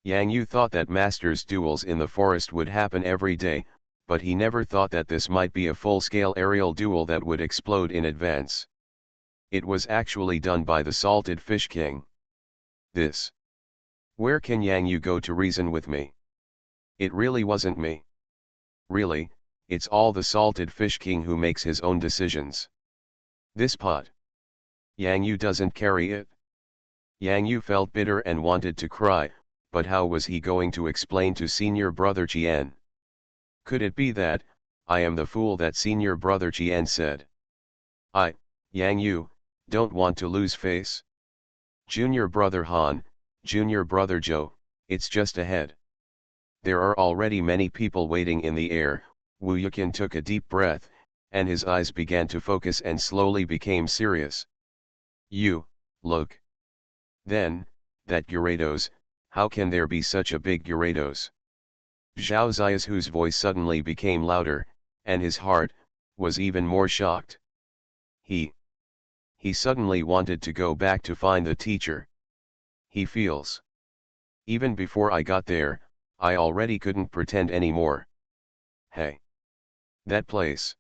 Yang Yu thought that masters' duels in the forest would happen every day, but he never thought that this might be a full-scale aerial duel that would explode in advance. It was actually done by the salted fish king. This. Where can Yang Yu go to reason with me? It really wasn't me. Really, it's all the salted fish king who makes his own decisions. This pot. Yang Yu doesn't carry it. Yang Yu felt bitter and wanted to cry, but how was he going to explain to senior brother Qian? Could it be that, I am the fool that senior brother Qian said? Yang Yu, don't want to lose face. Junior brother Han, junior brother Zhou, it's just ahead. There are already many people waiting in the air. Wu Yuqian took a deep breath, and his eyes began to focus and slowly became serious. You, look. Then, that Gyarados, How can there be such a big Gyarados? Zhao Ziya's voice suddenly became louder, and his heart was even more shocked. He suddenly wanted to go back to find the teacher. He feels. Even before I got there, I already couldn't pretend anymore. Hey. That place.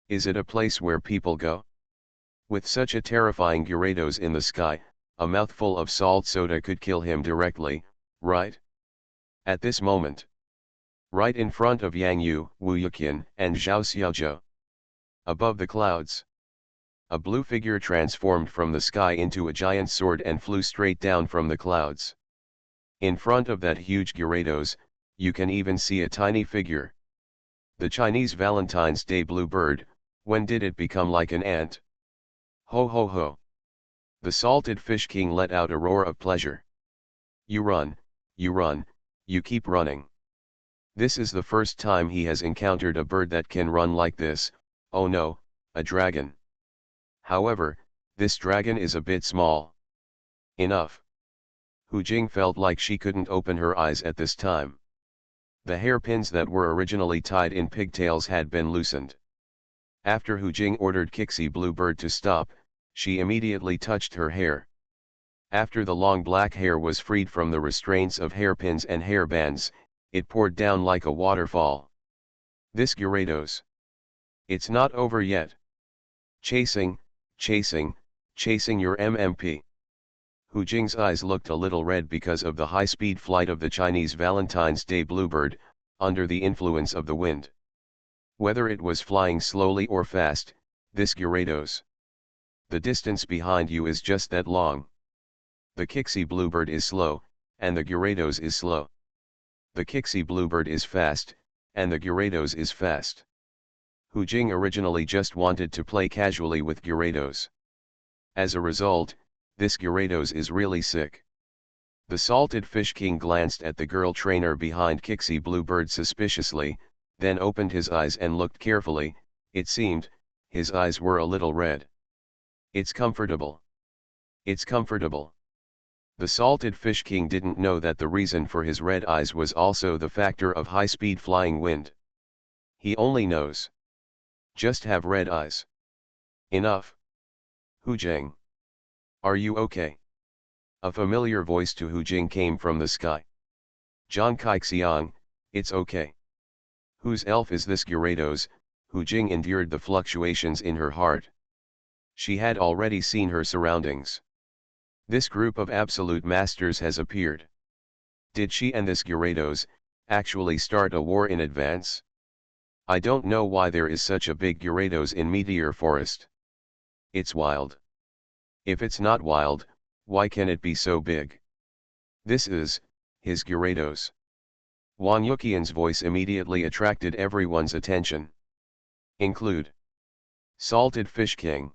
Is it a place where people go? With such a terrifying Gyarados in the sky, a mouthful of salt soda could kill him directly, right? At this moment. Right in front of Yang Yu, Wu Yuqian, and Zhao Xiaozhou. Above the clouds. A blue figure transformed from the sky into a giant sword and flew straight down from the clouds. In front of that huge Gyarados, you can even see a tiny figure. The Chinese Valentine's Day bluebird, when did it become like an ant? Ho ho ho. The salted fish king let out a roar of pleasure. You run, you keep running. This is the first time he has encountered a bird that can run like this. Oh no, a dragon. However, this dragon is a bit small. Enough. Hu Jing felt like she couldn't open her eyes at this time. The hairpins that were originally tied in pigtails had been loosened. After Hu Jing ordered Kixie Bluebird to stop, she immediately touched her hair. After the long black hair was freed from the restraints of hairpins and hairbands, it poured down like a waterfall. This Gyarados. It's not over yet. Chasing your MMP. Hu Jing's eyes looked a little red because of the high-speed flight of the Chinese Valentine's Day bluebird, under the influence of the wind. Whether it was flying slowly or fast, this Gyarados. The distance behind you is just that long. The Kixie Bluebird is slow, and the Gyarados is slow. The Kixie Bluebird is fast, and the Gyarados is fast. Hu Jing originally just wanted to play casually with Gyarados. As a result, this Gyarados is really sick. The salted fish king glanced at the girl trainer behind Kixie Bluebird suspiciously, then opened his eyes and looked carefully. It seemed, his eyes were a little red. It's comfortable. It's comfortable. The salted fish king didn't know that the reason for his red eyes was also the factor of high-speed flying wind. He only knows. Just have red eyes. Enough. Hu Jing. Are you okay? A familiar voice to Hu Jing came from the sky. Zhang Kaixiang, it's okay. Whose elf is this Gyarados? Hu Jing endured the fluctuations in her heart. She had already seen her surroundings. This group of absolute masters has appeared. Did she and this Gyarados actually start a war in advance? I don't know why there is such a big Gyarados in Meteor Forest. It's wild. If it's not wild, why can it be so big? This is his Gyarados. Wang Yuqian's voice immediately attracted everyone's attention. Include Salted Fish King.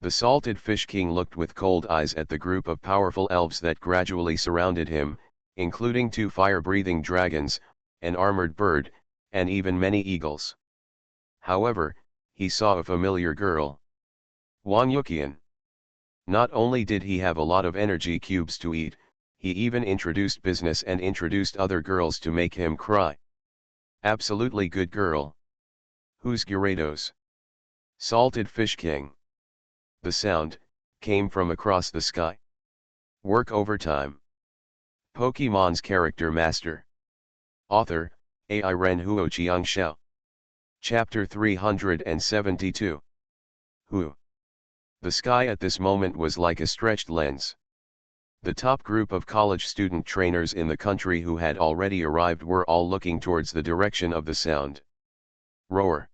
The Salted Fish King looked with cold eyes at the group of powerful elves that gradually surrounded him, including 2 fire-breathing dragons, an armored bird, and even many eagles. However, he saw a familiar girl. Wang Yuqian. Not only did he have a lot of energy cubes to eat, he even introduced business and introduced other girls to make him cry. Absolutely good girl. Who's Gyarados? Salted Fish King. The sound came from across the sky. Work overtime. Pokemon's Character Master. Author, AI Renhuo Qiangxiao. Chapter 372. Who? The sky at this moment was like a stretched lens. The top group of college student trainers in the country who had already arrived were all looking towards the direction of the sound. Roar.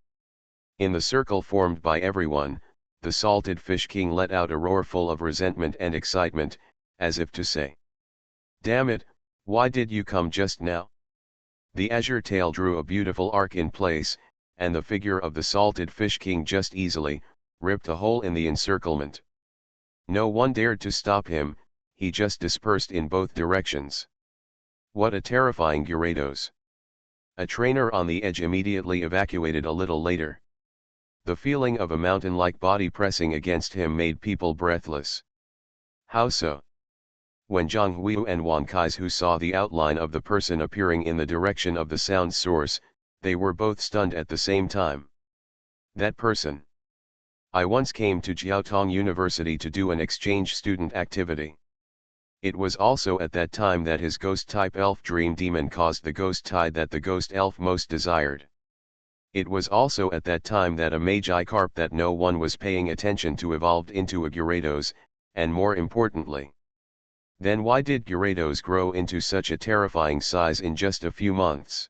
In the circle formed by everyone, the Salted Fish King let out a roar full of resentment and excitement, as if to say, "Damn it, why did you come just now?" The azure tail drew a beautiful arc in place, and the figure of the Salted Fish King just easily ripped a hole in the encirclement. No one dared to stop him, he just dispersed in both directions. What a terrifying Gyarados. A trainer on the edge immediately evacuated a little later. The feeling of a mountain-like body pressing against him made people breathless. How so? When Zhang Huiyu and Wang Kaizhu saw the outline of the person appearing in the direction of the sound source, they were both stunned at the same time. That person. I once came to Jiaotong University to do an exchange student activity. It was also at that time that his ghost-type elf dream demon caused the ghost tide that the ghost elf most desired. It was also at that time that a magi carp that no one was paying attention to evolved into a Gyarados, and more importantly. Then why did Gyarados grow into such a terrifying size in just a few months?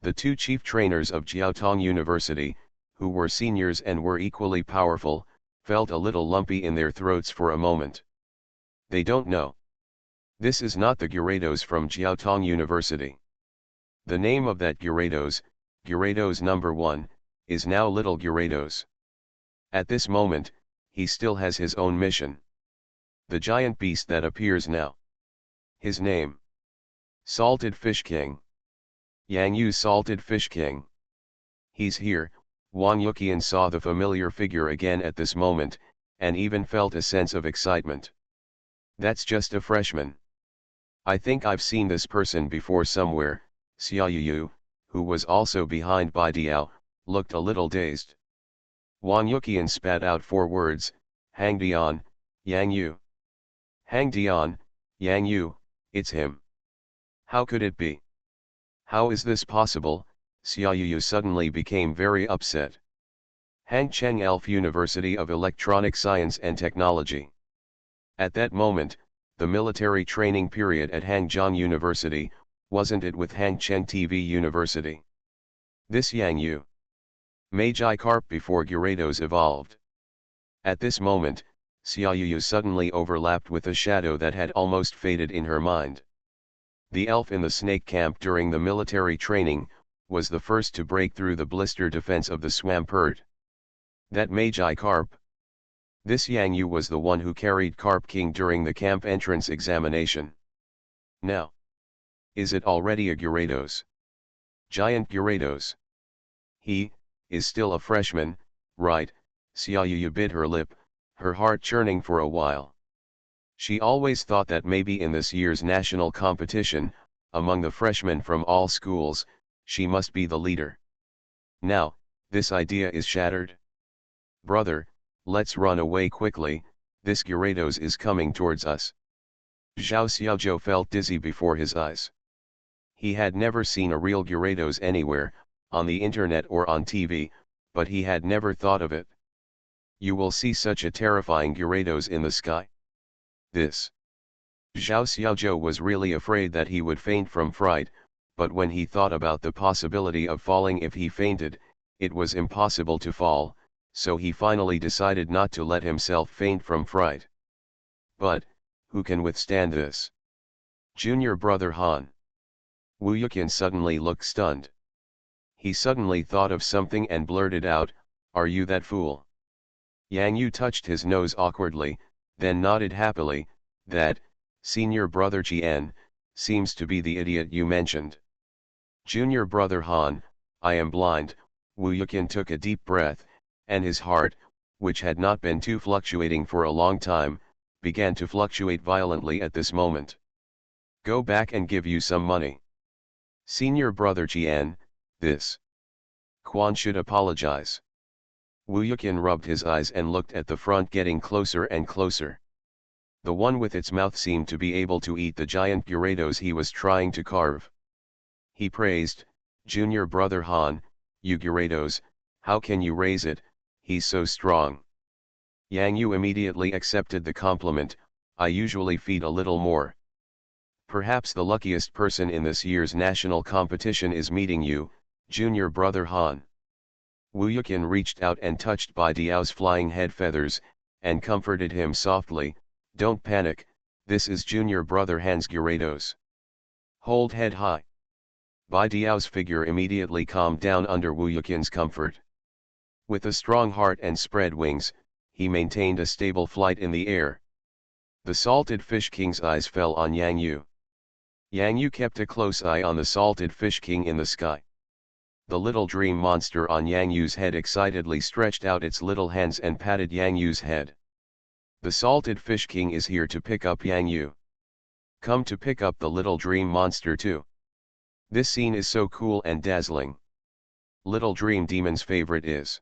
The two chief trainers of Jiaotong University, who were seniors and were equally powerful, felt a little lumpy in their throats for a moment. They don't know. This is not the Gyarados from Jiaotong University. The name of that Gyarados, Gyarados number 1, is now Little Gyarados. At this moment, he still has his own mission. The giant beast that appears now. His name. Salted Fish King. Yang Yu Salted Fish King. He's here. Wang Yuqian saw the familiar figure again at this moment, and even felt a sense of excitement. That's just a freshman. I think I've seen this person before somewhere. Xiaoyu, who was also behind Bai Diao, looked a little dazed. Wang Yuqian spat out 4 words, Hang Dian, Yang Yu. Hang Dian, Yang Yu, it's him. How could it be? How is this possible? Xiaoyu suddenly became very upset. Hangcheng Elf University of Electronic Science and Technology. At that moment, the military training period at Hangzhou University, wasn't it with Hangcheng TV University? This Yang Yu. Magi Carp before Gyarados evolved. At this moment, Xiaoyu suddenly overlapped with a shadow that had almost faded in her mind. The elf in the snake camp during the military training, was the first to break through the blister defense of the Swampert. That Magi Carp. This Yang Yu was the one who carried Carp King during the camp entrance examination. Now. Is it already a Gyarados? Giant Gyarados. He is still a freshman, right? Xiaoyu bit her lip, her heart churning for a while. She always thought that maybe in this year's national competition, among the freshmen from all schools, she must be the leader. Now, this idea is shattered. Brother, let's run away quickly, this Gyarados is coming towards us. Zhao Xiaozhou felt dizzy before his eyes. He had never seen a real Gyarados anywhere, on the internet or on TV, but he had never thought of it. You will see such a terrifying Gyarados in the sky. This. Zhao Xiaozhou was really afraid that he would faint from fright, but when he thought about the possibility of falling if he fainted, it was impossible to fall, so he finally decided not to let himself faint from fright. But, who can withstand this? Junior brother Han. Wu Yuqian suddenly looked stunned. He suddenly thought of something and blurted out, "Are you that fool?" Yang Yu touched his nose awkwardly, then nodded happily, "That, senior brother Jian, seems to be the idiot you mentioned." Junior brother Han, I am blind. Wu Yuqian took a deep breath, and his heart, which had not been too fluctuating for a long time, began to fluctuate violently at this moment. Go back and give you some money. Senior brother Jian, this. Quan should apologize. Wu Yuqian rubbed his eyes and looked at the front getting closer and closer. The one with its mouth seemed to be able to eat the giant Gyarados he was trying to carve. He praised, Junior brother Han, you Gyarados, how can you raise it, he's so strong. Yang Yu immediately accepted the compliment, I usually feed a little more. Perhaps the luckiest person in this year's national competition is meeting you, Junior brother Han. Wu Yuqian reached out and touched Bai Diao's flying head feathers, and comforted him softly, don't panic, this is Junior brother Han's Gyarados. Hold head high. Bai Diao's figure immediately calmed down under Wu Yuqian's comfort. With a strong heart and spread wings, he maintained a stable flight in the air. The Salted Fish King's eyes fell on Yang Yu. Yang Yu kept a close eye on the Salted Fish King in the sky. The little dream monster on Yang Yu's head excitedly stretched out its little hands and patted Yang Yu's head. The Salted Fish King is here to pick up Yang Yu. come to pick up the little dream monster too. This scene is so cool and dazzling. Little dream demon's favorite is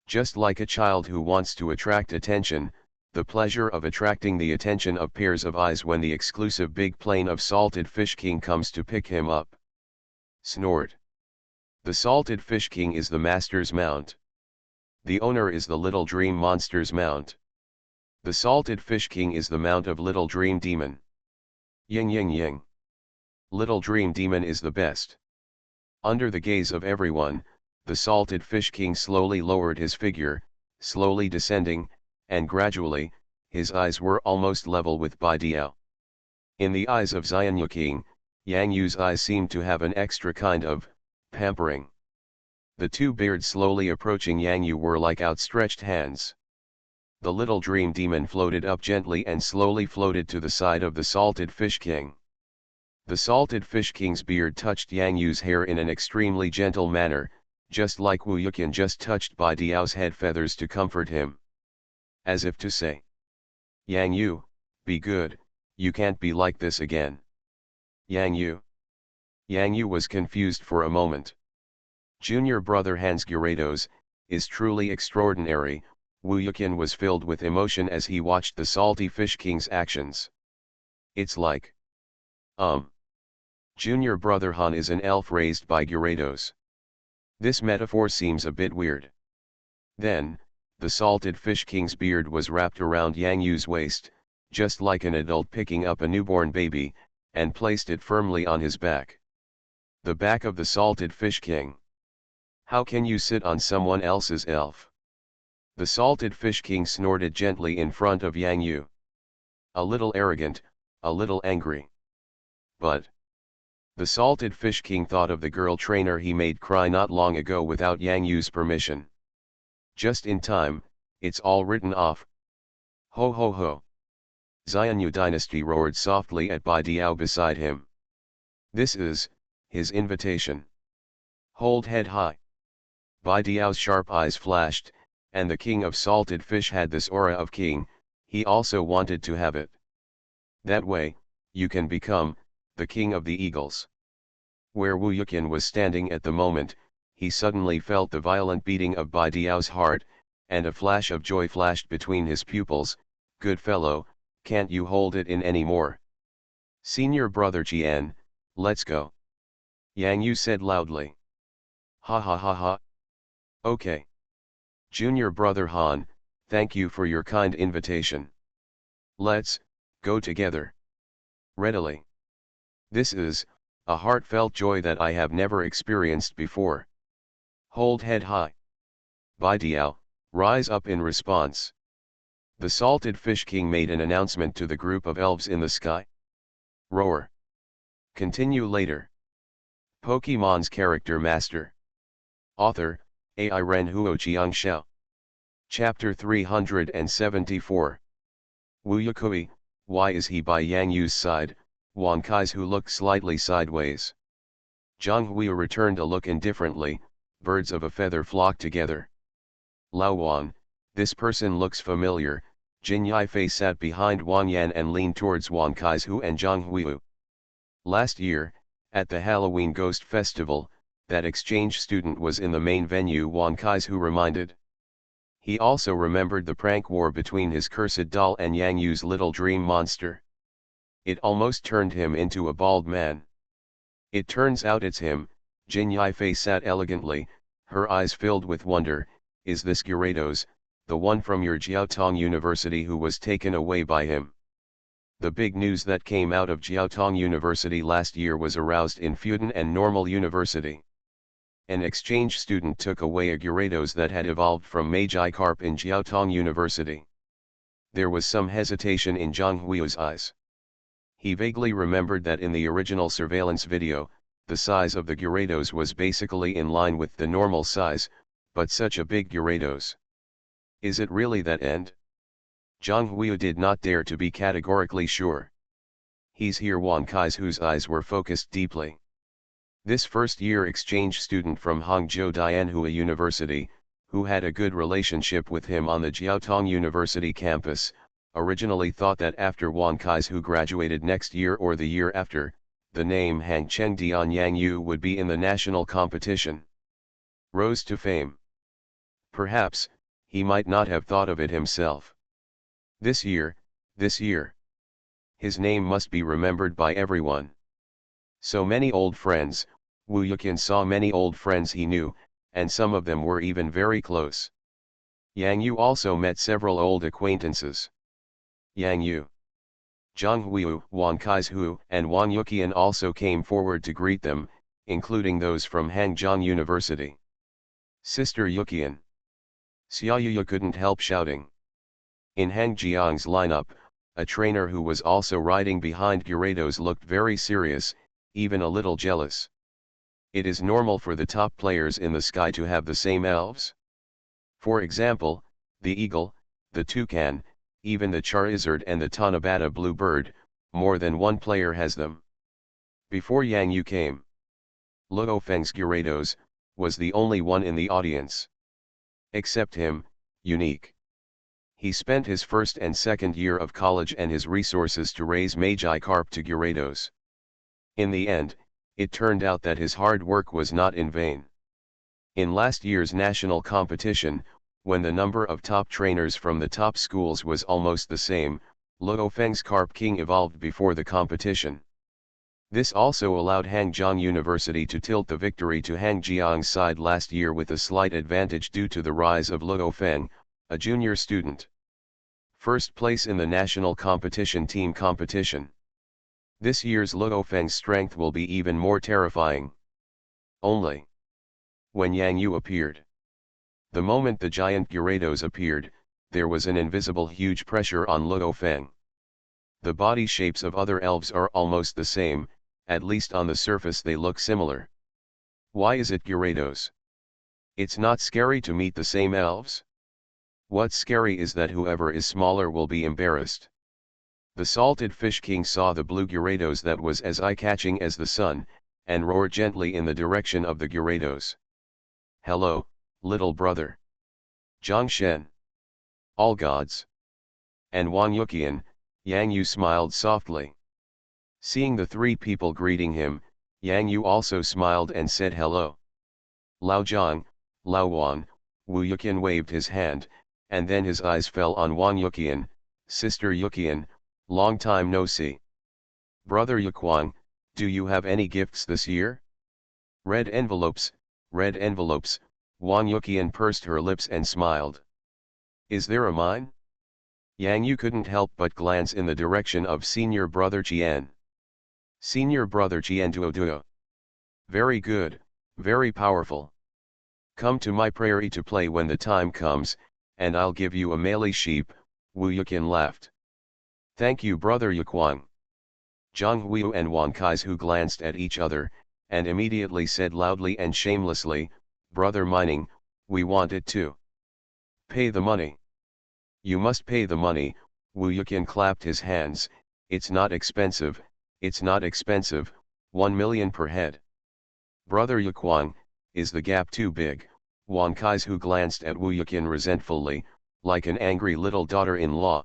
just like a child who wants to attract attention, the pleasure of attracting the attention of pairs of eyes when the exclusive big plane of Salted Fish King comes to pick him up. Snort. The Salted Fish King is the master's mount. The owner is the Little Dream monster's mount. The Salted Fish King is the mount of Little Dream Demon. Ying ying ying. Little Dream Demon is the best. Under the gaze of everyone, the Salted Fish King slowly lowered his figure, slowly descending, and gradually, his eyes were almost level with Bai Diao. In the eyes of Xianyu King, Yang Yu's eyes seemed to have an extra kind of pampering. The two beards slowly approaching Yang Yu were like outstretched hands. The Little Dream Demon floated up gently and slowly floated to the side of the Salted Fish King. The Salted Fish King's beard touched Yang Yu's hair in an extremely gentle manner, just like Wu Yuqian just touched Bai Diao's head feathers to comfort him. As if to say, Yang Yu, be good, you can't be like this again. Yang Yu. Yang Yu was confused for a moment. Junior brother Han's Gyarados is truly extraordinary. Wu Yuqian was filled with emotion as he watched the Salty Fish King's actions. It's like, Junior brother Han is an elf raised by Gyarados. This metaphor seems a bit weird. Then, the Salted Fish King's beard was wrapped around Yang Yu's waist, just like an adult picking up a newborn baby, and placed it firmly on his back. The back of the Salted Fish King. How can you sit on someone else's elf? The Salted Fish King snorted gently in front of Yang Yu. A little arrogant, a little angry. But the Salted Fish King thought of the girl trainer he made cry not long ago without Yang Yu's permission. Just in time, it's all written off. Ho ho ho. Xianyu Dynasty roared softly at Bai Diao beside him. This is his invitation. Hold head high. Bai Diao's sharp eyes flashed, and the king of salted fish had this aura of king, he also wanted to have it. That way, you can become the king of the eagles. Where Wu Yuqian was standing at the moment, he suddenly felt the violent beating of Bai Diao's heart, and a flash of joy flashed between his pupils. Good fellow, can't you hold it in any more? Senior brother Jian, let's go. Yang Yu said loudly. Ha ha ha ha. Okay. Junior brother Han, thank you for your kind invitation. Let's go together. Readily. This is a heartfelt joy that I have never experienced before. Hold head high. Bai Diao, rise up in response. The Salted Fish King made an announcement to the group of elves in the sky. Roar. Continue later. Pokemon's Character Master. Author, AI Ren Huo Jiang Xiao. Chapter 374. Wu Yukui, why is he by Yang Yu's side? Wang Kai's who looked slightly sideways. Zhang Huiyu returned a look indifferently, birds of a feather flocked together. Lao Wan, this person looks familiar. Jin Yifei sat behind Wang Yan and leaned towards Wang Kai's who and Zhang Huiyu. Last year, at the Halloween Ghost Festival, that exchange student was in the main venue, Wang Kai's who reminded. He also remembered the prank war between his cursed doll and Yang Yu's little dream monster. It almost turned him into a bald man. It turns out it's him. Jin Yifei sat elegantly, her eyes filled with wonder. Is this Gyarados, the one from your Jiaotong University who was taken away by him? The big news that came out of Jiaotong University last year was aroused in Fudan and Normal University. An exchange student took away a Gyarados that had evolved from Magikarp in Jiaotong University. There was some hesitation in Zhang Huiyu's eyes. He vaguely remembered that in the original surveillance video, the size of the Gyarados was basically in line with the normal size, but such a big Gyarados. Is it really that end? Zhang Huiyu did not dare to be categorically sure. He's here. Wang Kai's whose eyes were focused deeply. This first-year exchange student from Hangzhou Dianhua University, who had a good relationship with him on the Jiaotong University campus, originally thought that after Wang Kai's who graduated next year or the year after, the name Hang Chengdian Yang Yu would be in the national competition. Rose to fame. Perhaps, he might not have thought of it himself. This year. His name must be remembered by everyone. So many old friends, Wu Yuqian saw many old friends he knew, and some of them were even very close. Yang Yu also met several old acquaintances. Yang Yu, Zhang Huiyu, Wang Kaizhu, and Wang Yuqian also came forward to greet them, including those from Hangzhou University. Sister Yuqian. Xia Yu couldn't help shouting. In Hang Jiang's lineup, a trainer who was also riding behind Gyarados looked very serious, even a little jealous. It is normal for the top players in the sky to have the same elves. For example, the eagle, the toucan, even the Charizard and the Tanabata bluebird, more than one player has them. Before Yang Yu came, Luo Feng's Gyarados was the only one in the audience. Except him, unique. He spent his first and second year of college and his resources to raise Magikarp to Gyarados. In the end, it turned out that his hard work was not in vain. In last year's national competition, when the number of top trainers from the top schools was almost the same, Luo Feng's Carp King evolved before the competition. This also allowed Hangzhou University to tilt the victory to Hangjiang's side last year with a slight advantage due to the rise of Luo Feng, a junior student. First place in the national competition team competition. This year's Luo Feng's strength will be even more terrifying. Only when Yang Yu appeared. The moment the giant Gyarados appeared, there was an invisible huge pressure on Luo Feng. The body shapes of other elves are almost the same, at least on the surface they look similar. Why is it Gyarados? It's not scary to meet the same elves. What's scary is that whoever is smaller will be embarrassed. The salted fish king saw the blue Gyarados that was as eye-catching as the sun, and roared gently in the direction of the Gyarados. Hello, little brother. Zhang Shen. All gods. And Wang Yuqian, Yang Yu smiled softly. Seeing the three people greeting him, Yang Yu also smiled and said hello. Lao Zhang, Lao Wan, Wu Yuqian waved his hand, and then his eyes fell on Wang Yuqian. Sister Yuqian, long time no see. Brother Yuquang, do you have any gifts this year? Red envelopes, Wang Yuqian pursed her lips and smiled. Is there a mine? Yang Yu couldn't help but glance in the direction of senior brother Qian. Senior brother Qian Duo. Very good, very powerful. Come to my prairie to play when the time comes, and I'll give you a melee sheep, Wu Yuqian laughed. Thank you brother Yuquang. Zhang Huiyu and Wang Kaizhu glanced at each other, and immediately said loudly and shamelessly, Brother Mining, we want it too. Pay the money. You must pay the money, Wu Yuqian clapped his hands, it's not expensive, 1 million per head. Brother Yuquang, is the gap too big? Wang Kaizhu glanced at Wu Yuqian resentfully, like an angry little daughter-in-law.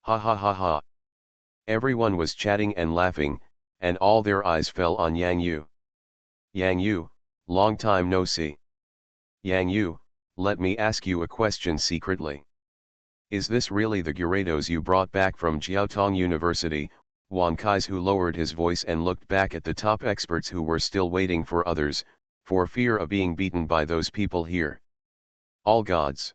Ha ha ha ha. Everyone was chatting and laughing, and all their eyes fell on Yang Yu. Yang Yu, long time no see. Yang Yu, let me ask you a question secretly. Is this really the Gyarados you brought back from Jiaotong University? Wang Kaizhu lowered his voice and looked back at the top experts who were still waiting for others, for fear of being beaten by those people here. All gods.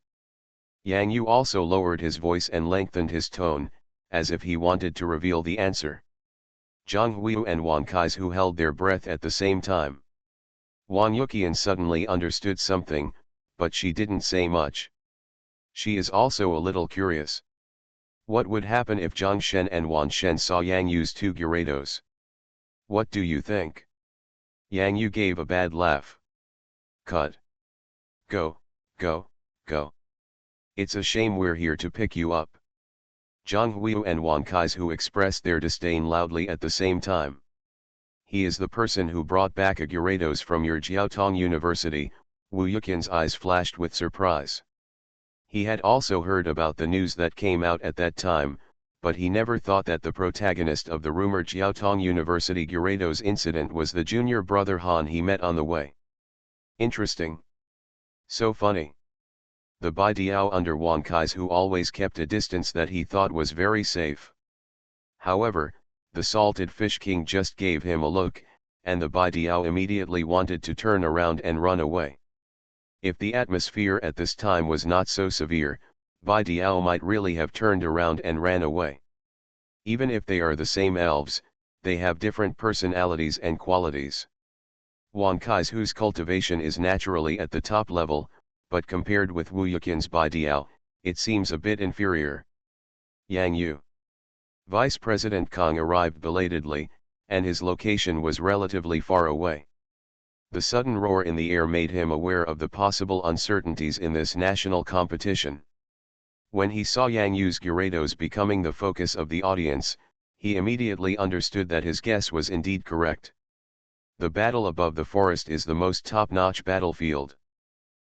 Yang Yu also lowered his voice and lengthened his tone, as if he wanted to reveal the answer. Zhang Huiyu and Wang Kaizhu held their breath at the same time. Wang Yuqian suddenly understood something, but she didn't say much. She is also a little curious. What would happen if Zhang Shen and Wan Shen saw Yang Yu's two Gyarados? What do you think? Yang Yu gave a bad laugh. Cut. Go, go, go. It's a shame we're here to pick you up. Zhang Huiyu and Wang Kaizhu expressed their disdain loudly at the same time. He is the person who brought back a Gyarados from your Jiaotong University, Wu Yuqian's eyes flashed with surprise. He had also heard about the news that came out at that time, but he never thought that the protagonist of the rumored Jiaotong University Gyarados incident was the junior brother Han he met on the way. Interesting. So funny. The Bai Diao under Wang Kai's, who always kept a distance that he thought was very safe. However, the salted fish king just gave him a look, and the Bai Diao immediately wanted to turn around and run away. If the atmosphere at this time was not so severe, Bai Diao might really have turned around and ran away. Even if they are the same elves, they have different personalities and qualities. Wang Kai's, whose cultivation is naturally at the top level, but compared with Wu Yuqian's Bai Diao, it seems a bit inferior. Yang Yu. Vice President Kang arrived belatedly, and his location was relatively far away. The sudden roar in the air made him aware of the possible uncertainties in this national competition. When he saw Yang Yu's Gyarados becoming the focus of the audience, he immediately understood that his guess was indeed correct. The battle above the forest is the most top-notch battlefield.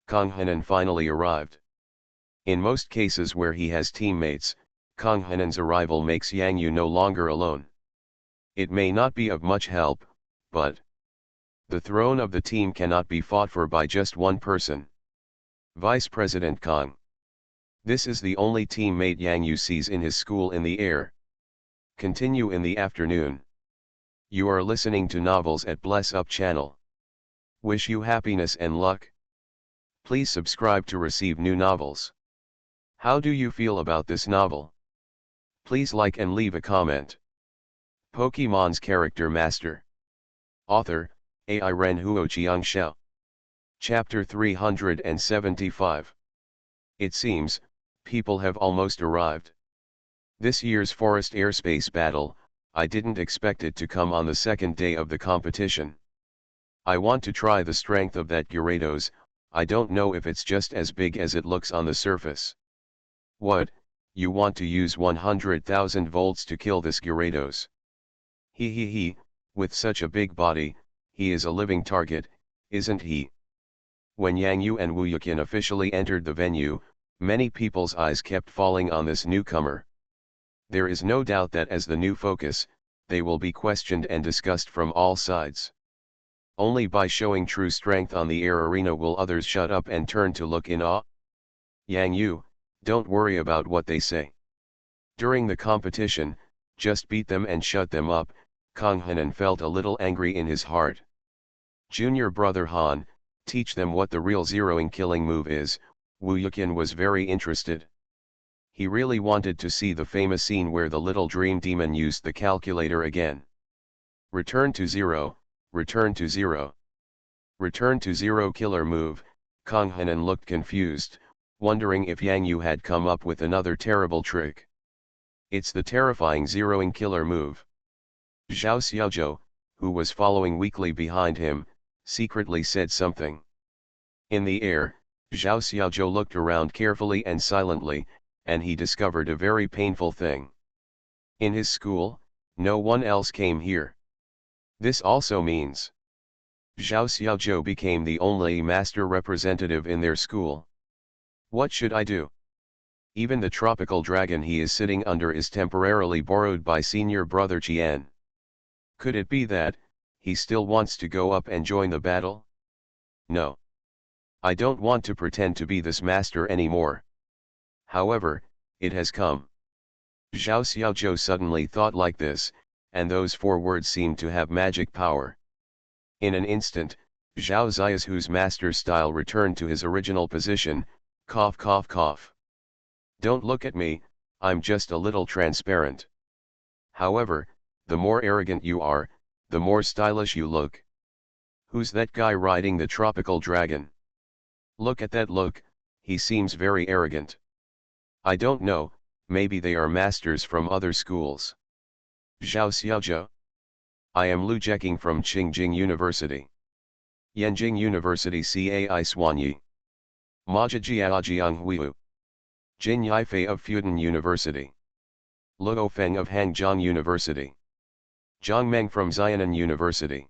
Kang Henan finally arrived. In most cases where he has teammates, Kang Henan's arrival makes Yang Yu no longer alone. It may not be of much help, but the throne of the team cannot be fought for by just one person. Vice President Kang. This is the only teammate Yang Yu sees in his school in the air. Continue in the afternoon. You are listening to Novels at Bless Up channel. Wish you happiness and luck. Please subscribe to receive new novels. How do you feel about this novel? Please like and leave a comment. Pokemon's Character Master. Author, Ai Ren Huo Chiang Xiao. Chapter 375. It seems, people have almost arrived. This year's Forest Airspace Battle, I didn't expect it to come on the second day of the competition. I want to try the strength of that Gyarados. I don't know if it's just as big as it looks on the surface. What, you want to use 100,000 volts to kill this Gyarados? He, with such a big body, he is a living target, isn't he? When Yang Yu and Wu Yuqian officially entered the venue, many people's eyes kept falling on this newcomer. There is no doubt that as the new focus, they will be questioned and discussed from all sides. Only by showing true strength on the air arena will others shut up and turn to look in awe. Yang Yu, don't worry about what they say. During the competition, just beat them and shut them up. Kang Henan felt a little angry in his heart. Junior brother Han, teach them what the real zeroing killing move is. Wu Yuqian was very interested. He really wanted to see the famous scene where the little dream demon used the calculator again. Return to zero, return to zero. Return to zero killer move. Kang Henan looked confused, wondering if Yang Yu had come up with another terrible trick. It's the terrifying zeroing killer move. Zhao Xiaozhou, who was following weakly behind him, secretly said something. In the air, Zhao Xiaozhou looked around carefully and silently, and he discovered a very painful thing. In his school, no one else came here. This also means Zhao Xiaozhou became the only master representative in their school. What should I do? Even the tropical dragon he is sitting under is temporarily borrowed by senior brother Qian. Could it be that he still wants to go up and join the battle? No. I don't want to pretend to be this master anymore. However, it has come. Zhao Xiaozhou suddenly thought like this, and those 4 words seemed to have magic power. In an instant, Zhao Xiao's whose master style returned to his original position. Cough cough cough. Don't look at me, I'm just a little transparent. However, the more arrogant you are, the more stylish you look. Who's that guy riding the tropical dragon? Look at that look, he seems very arrogant. I don't know, maybe they are masters from other schools. Zhao Xiaozhou. I am Lu Jeking from Qingjing University. Yanjing University Cai Suanyi. Majijiaojiang Huiyu. Jin Yifei of Fudan University. Luo Feng of Hangzhou University. Zhang Meng from Xianan University.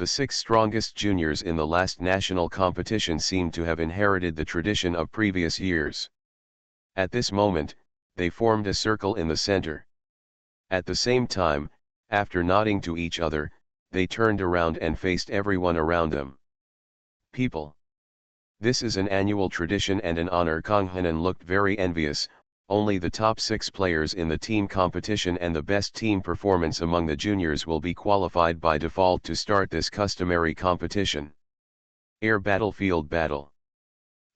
The 6 strongest juniors in the last national competition seem to have inherited the tradition of previous years. At this moment, they formed a circle in the center. At the same time, after nodding to each other, they turned around and faced everyone around them. People. This is an annual tradition and an honor. Kang Hanan looked very envious. Only the top 6 players in the team competition and the best team performance among the juniors will be qualified by default to start this customary competition. Air Battlefield Battle.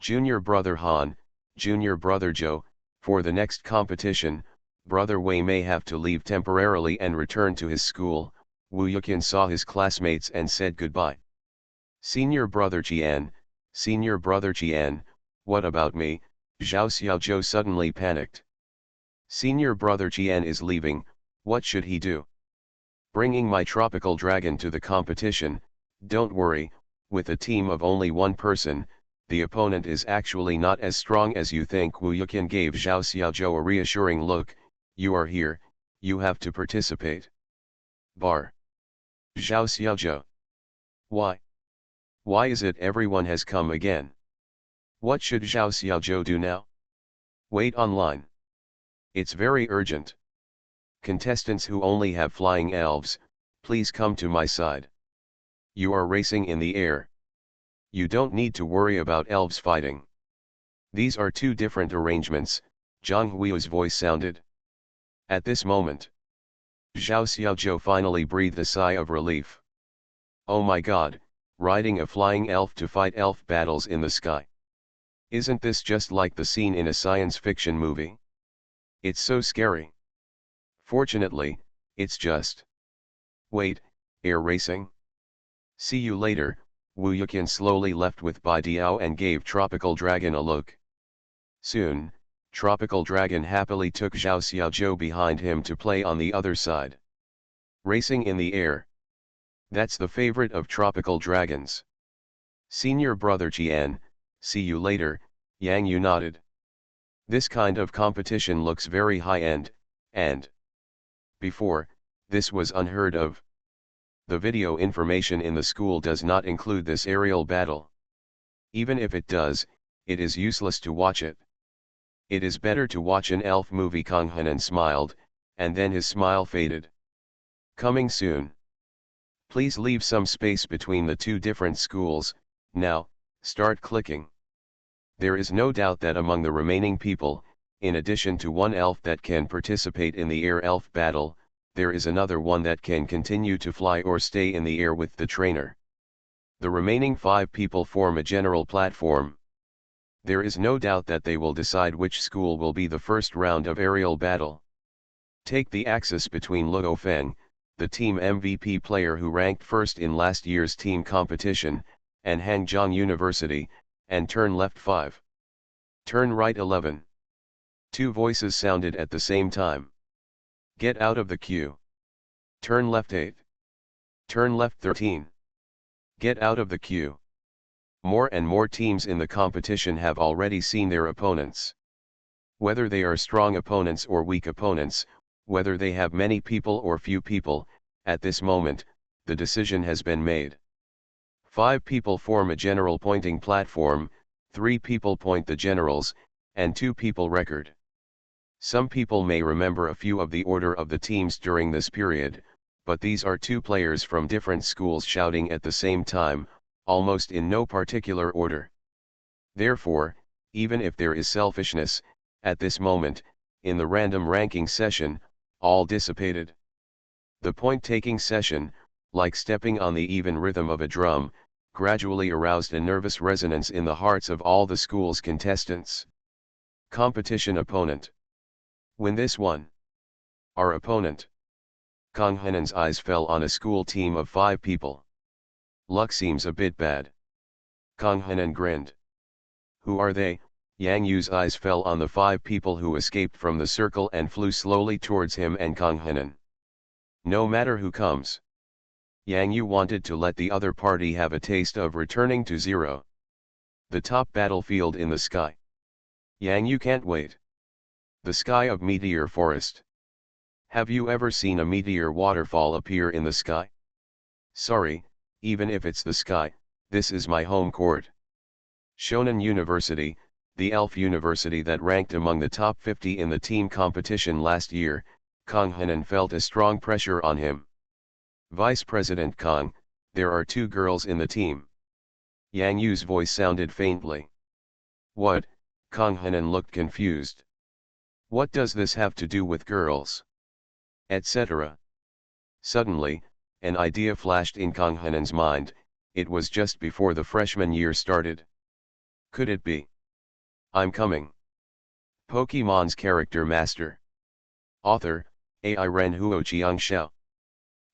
Junior Brother Han, Junior Brother Joe. For the next competition, Brother Wei may have to leave temporarily and return to his school. Wu Yuqian saw his classmates and said goodbye. Senior Brother Qian, Senior Brother Qian, what about me? Zhao Xiaozhou suddenly panicked. Senior Brother Qian is leaving, what should he do? Bringing my tropical dragon to the competition. Don't worry, with a team of only one person, the opponent is actually not as strong as you think. Wu Yuqian gave Zhao Xiaozhou a reassuring look. You are here, you have to participate. Bar. Zhao Xiaozhou. Why? Why is it everyone has come again? What should Zhao Xiaozhou do now? Wait online. It's very urgent. Contestants who only have flying elves, please come to my side. You are racing in the air. You don't need to worry about elves fighting. These are 2 different arrangements, Zhang Hui's voice sounded. At this moment, Zhao Xiaozhou finally breathed a sigh of relief. Oh my god, riding a flying elf to fight elf battles in the sky. Isn't this just like the scene in a science fiction movie? It's so scary. Fortunately, it's just. Wait, air racing? See you later. Wu Yuqian slowly left with Bai Diao and gave Tropical Dragon a look. Soon, Tropical Dragon happily took Zhao Xiaozhou behind him to play on the other side. Racing in the air. That's the favorite of tropical dragons. Senior Brother Qian, see you later, Yang Yu nodded. This kind of competition looks very high-end, and before, this was unheard of. The video information in the school does not include this aerial battle. Even if it does, it is useless to watch it. It is better to watch an elf movie. Kang Hanan smiled, and then his smile faded. Coming soon. Please leave some space between the 2 different schools. Now, start clicking. There is no doubt that among the remaining people, in addition to one elf that can participate in the air elf battle, there is another one that can continue to fly or stay in the air with the trainer. The remaining 5 people form a general platform. There is no doubt that they will decide which school will be the first round of aerial battle. Take the axis between Luo Feng, the team MVP player who ranked first in last year's team competition, and Hangzhou University, and turn left 5. Turn right 11. 2 voices sounded at the same time. Get out of the queue. Turn left 8. Turn left 13. Get out of the queue. More and more teams in the competition have already seen their opponents. Whether they are strong opponents or weak opponents, whether they have many people or few people, at this moment, the decision has been made. 5 people form a general pointing platform, 3 people point the generals, and 2 people record. Some people may remember a few of the order of the teams during this period, but these are 2 players from different schools shouting at the same time, almost in no particular order. Therefore, even if there is selfishness, at this moment, in the random ranking session, all dissipated. The point-taking session, like stepping on the even rhythm of a drum, gradually aroused a nervous resonance in the hearts of all the school's contestants. Competition opponent. Win this one. Our opponent. Kang Hanan's eyes fell on a school team of 5 people. Luck seems a bit bad. Kang Hanan grinned. Who are they? Yang Yu's eyes fell on the 5 people who escaped from the circle and flew slowly towards him and Kang Hanan. No matter who comes. Yang Yu wanted to let the other party have a taste of returning to 0. The top battlefield in the sky. Yang Yu can't wait. The sky of Meteor Forest. Have you ever seen a meteor waterfall appear in the sky? Sorry, even if it's the sky, this is my home court. Shonan University, the elf university that ranked among the top 50 in the team competition last year, Kang Hanan felt a strong pressure on him. Vice President Kang, there are 2 girls in the team. Yang Yu's voice sounded faintly. What? Kang Hanan looked confused. What does this have to do with girls? Etc. Suddenly, an idea flashed in Kang Hanan's mind. It was just before the freshman year started. Could it be? I'm coming. Pokemon's Character Master. Author, Ai Ren Huo Shao.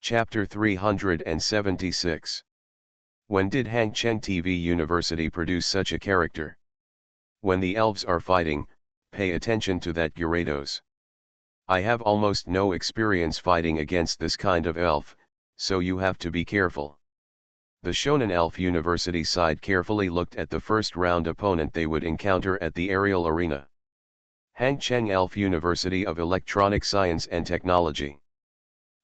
Chapter 376. When did Hangcheng TV University produce such a character? When the elves are fighting, pay attention to that Gyarados. I have almost no experience fighting against this kind of elf, so you have to be careful. The Shonen Elf University side carefully looked at the first round opponent they would encounter at the aerial arena. Hangcheng Elf University of Electronic Science and Technology.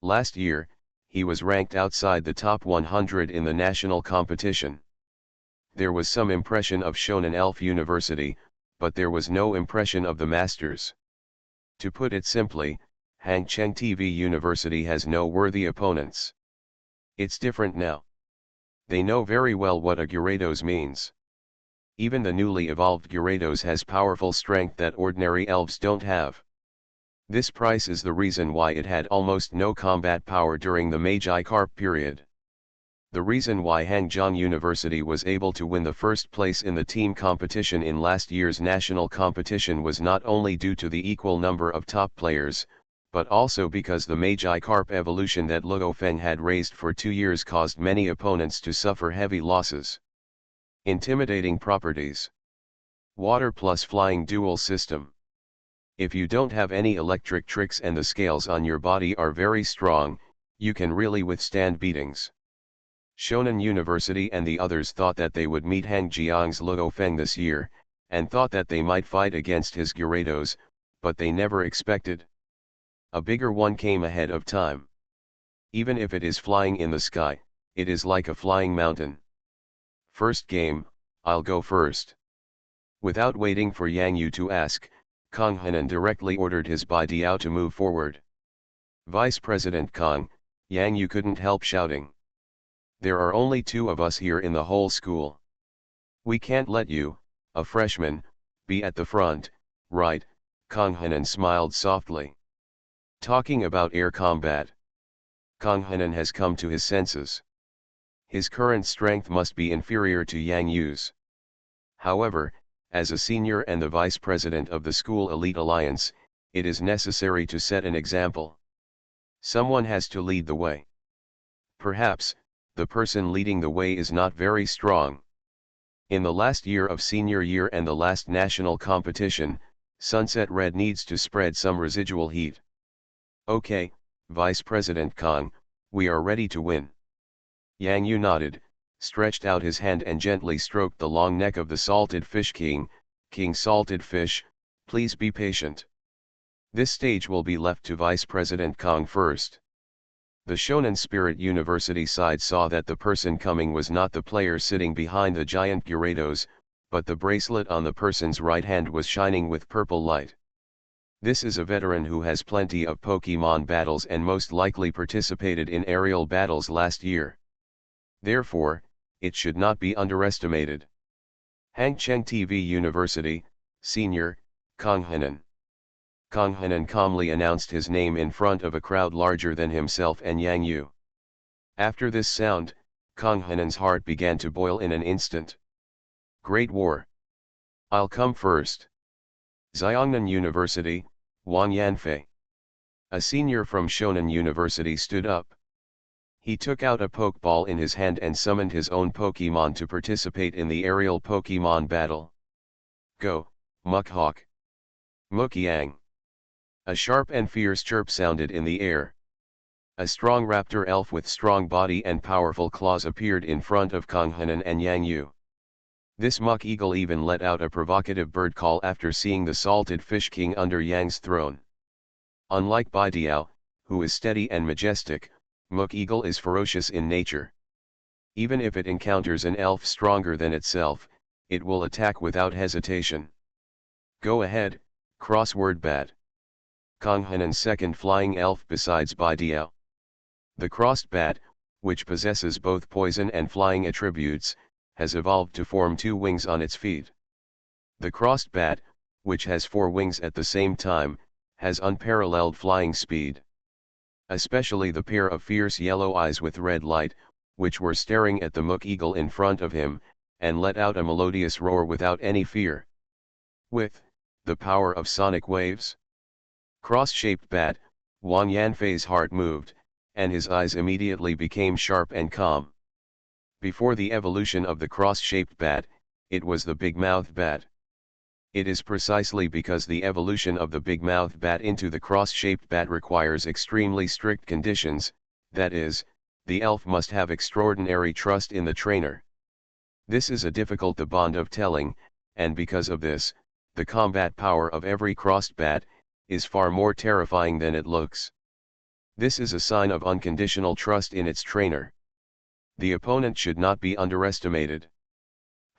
Last year, he was ranked outside the top 100 in the national competition. There was some impression of Shonen Elf University, but there was no impression of the Masters. To put it simply, Hangcheng TV University has no worthy opponents. It's different now. They know very well what a Gyarados means. Even the newly evolved Gyarados has powerful strength that ordinary elves don't have. This price is the reason why it had almost no combat power during the Meiji Carp period. The reason why Hangzhou University was able to win the first place in the team competition in last year's national competition was not only due to the equal number of top players, but also because the Meiji Carp evolution that Luo Feng had raised for 2 years caused many opponents to suffer heavy losses. Intimidating properties. Water plus flying dual system. If you don't have any electric tricks and the scales on your body are very strong, you can really withstand beatings. Shonan University and the others thought that they would meet Hangjiang's Luo Feng this year, and thought that they might fight against his Gyarados, but they never expected. A bigger one came ahead of time. Even if it is flying in the sky, it is like a flying mountain. First game, I'll go first. Without waiting for Yang Yu to ask, Kang Hanan directly ordered his Bai Diao to move forward. Vice President Kang, Yang Yu couldn't help shouting. There are only 2 of us here in the whole school. We can't let you, a freshman, be at the front, right? Kang Hanan smiled softly. Talking about air combat. Kang Hanan has come to his senses. His current strength must be inferior to Yang Yu's. However, as a senior and the vice president of the school elite alliance, it is necessary to set an example. Someone has to lead the way. Perhaps, the person leading the way is not very strong. In the last year of senior year and the last national competition, Sunset Red needs to spread some residual heat. Okay, Vice President Kang, we are ready to win. Yang Yu nodded, stretched out his hand and gently stroked the long neck of the Salted Fish King. King Salted Fish, please be patient. This stage will be left to Vice President Kang first. The Shonen Spirit University side saw that the person coming was not the player sitting behind the giant Gyarados, but the bracelet on the person's right hand was shining with purple light. This is a veteran who has plenty of Pokemon battles and most likely participated in aerial battles last year. Therefore, it should not be underestimated. Hangcheng TV University, Senior, Kang Hanan. Kang Hanan calmly announced his name in front of a crowd larger than himself and Yang Yu. After this sound, Kang Hanan's heart began to boil in an instant. Great War. I'll come first. Xiongnan University, Wang Yanfei. A senior from Shonan University stood up. He took out a Pokeball in his hand and summoned his own Pokemon to participate in the aerial Pokemon battle. Go, Mukhawk. Mukyang. A sharp and fierce chirp sounded in the air. A strong raptor elf with strong body and powerful claws appeared in front of Kang Hanan and Yang Yu. This Muck Eagle even let out a provocative bird call after seeing the Salted Fish King under Yang's throne. Unlike Bai Diao, who is steady and majestic, Muck Eagle is ferocious in nature. Even if it encounters an elf stronger than itself, it will attack without hesitation. Go ahead, crossword bat. Konghanen's second flying elf besides Baidiao. The crossed bat, which possesses both poison and flying attributes, has evolved to form two wings on its feet. The crossed bat, which has four wings at the same time, has unparalleled flying speed. Especially the pair of fierce yellow eyes with red light, which were staring at the mook eagle in front of him, and let out a melodious roar without any fear. With the power of sonic waves. Cross-shaped bat, Wang Yanfei's heart moved, and his eyes immediately became sharp and calm. Before the evolution of the cross-shaped bat, it was the big-mouthed bat. It is precisely because the evolution of the big-mouthed bat into the cross-shaped bat requires extremely strict conditions, that is, the elf must have extraordinary trust in the trainer. This is a difficult bond of telling, and because of this, the combat power of every crossed bat is far more terrifying than it looks. This is a sign of unconditional trust in its trainer. The opponent should not be underestimated.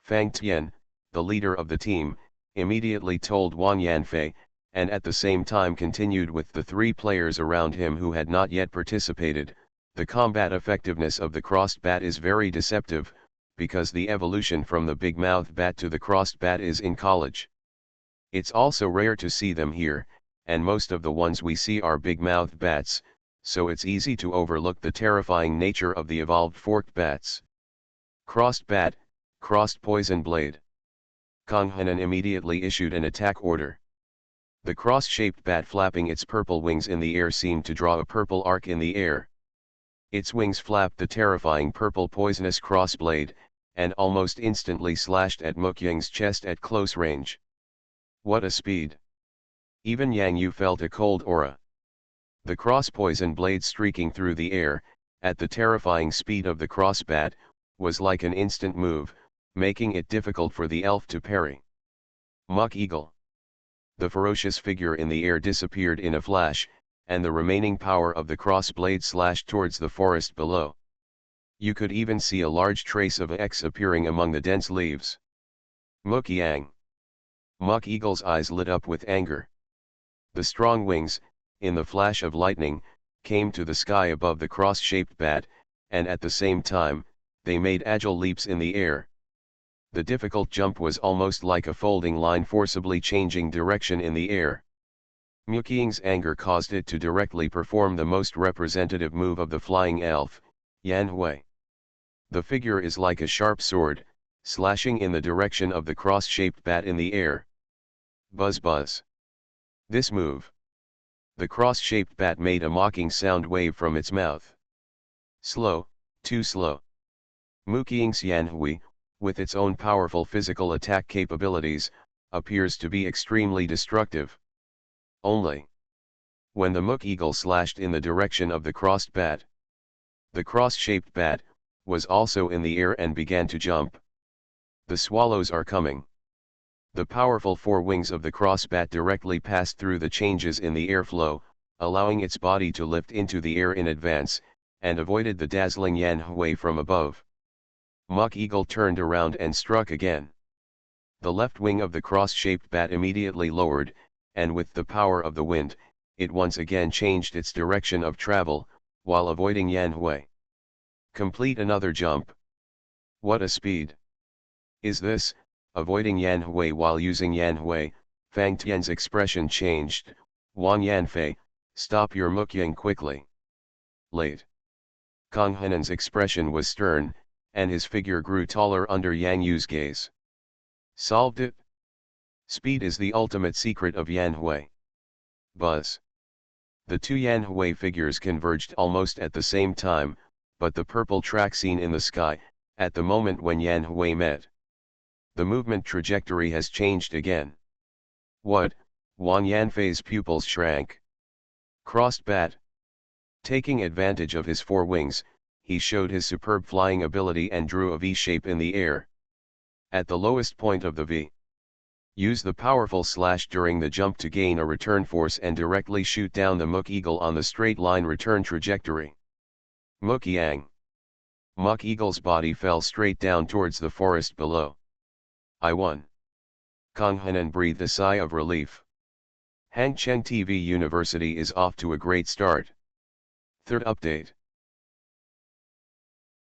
Fang Tian, the leader of the team, immediately told Wang Yanfei, and at the same time continued with the three players around him who had not yet participated. The combat effectiveness of the crossed bat is very deceptive, because the evolution from the big-mouthed bat to the crossed bat is in college. It's also rare to see them here, and most of the ones we see are big-mouthed bats, so it's easy to overlook the terrifying nature of the evolved forked bats. Crossed bat, crossed poison blade. Konghanen immediately issued an attack order. The cross-shaped bat flapping its purple wings in the air seemed to draw a purple arc in the air. Its wings flapped the terrifying purple poisonous crossblade, and almost instantly slashed at Mukyang's chest at close range. What a speed! Even Yang Yu felt a cold aura. The cross-poison blade streaking through the air, at the terrifying speed of the crossbat, was like an instant move, making it difficult for the elf to parry. Muck Eagle. The ferocious figure in the air disappeared in a flash, and the remaining power of the cross-blade slashed towards the forest below. You could even see a large trace of X appearing among the dense leaves. Mukyang. Muck Eagle's eyes lit up with anger. The strong wings, in the flash of lightning, came to the sky above the cross-shaped bat, and at the same time, they made agile leaps in the air. The difficult jump was almost like a folding line forcibly changing direction in the air. Mukyang's anger caused it to directly perform the most representative move of the flying elf, Yanhui. The figure is like a sharp sword, slashing in the direction of the cross-shaped bat in the air. Buzz buzz. This move. The cross-shaped bat made a mocking sound wave from its mouth. Slow, too slow. Mukyang's Yanhui, with its own powerful physical attack capabilities, appears to be extremely destructive. Only when the mook eagle slashed in the direction of the crossed bat. The cross-shaped bat was also in the air and began to jump. The swallows are coming. The powerful four wings of the crossbat directly passed through the changes in the airflow, allowing its body to lift into the air in advance, and avoided the dazzling Yanhui from above. Muck Eagle turned around and struck again. The left wing of the cross-shaped bat immediately lowered, and with the power of the wind, it once again changed its direction of travel, while avoiding Yanhui. Complete another jump. What a speed! Is this, avoiding Yanhui while using Yanhui? Fang Tian's expression changed. Wang Yanfei, stop your Mukyang quickly. Late. Konghanen's expression was stern, and his figure grew taller under Yang Yu's gaze. Solved it? Speed is the ultimate secret of Yanhui. Buzz. The two Yanhui figures converged almost at the same time, but the purple track seen in the sky, at the moment when Yanhui met. The movement trajectory has changed again. What? Wang Yanfei's pupils shrank. Crossed bat. Taking advantage of his four wings, he showed his superb flying ability and drew a V shape in the air. At the lowest point of the V, use the powerful slash during the jump to gain a return force and directly shoot down the Mook Eagle on the straight line return trajectory. Mukyang. Muck Eagle's body fell straight down towards the forest below. I won. Kang Hanan breathed a sigh of relief. Hang Chen TV University is off to a great start. Third update.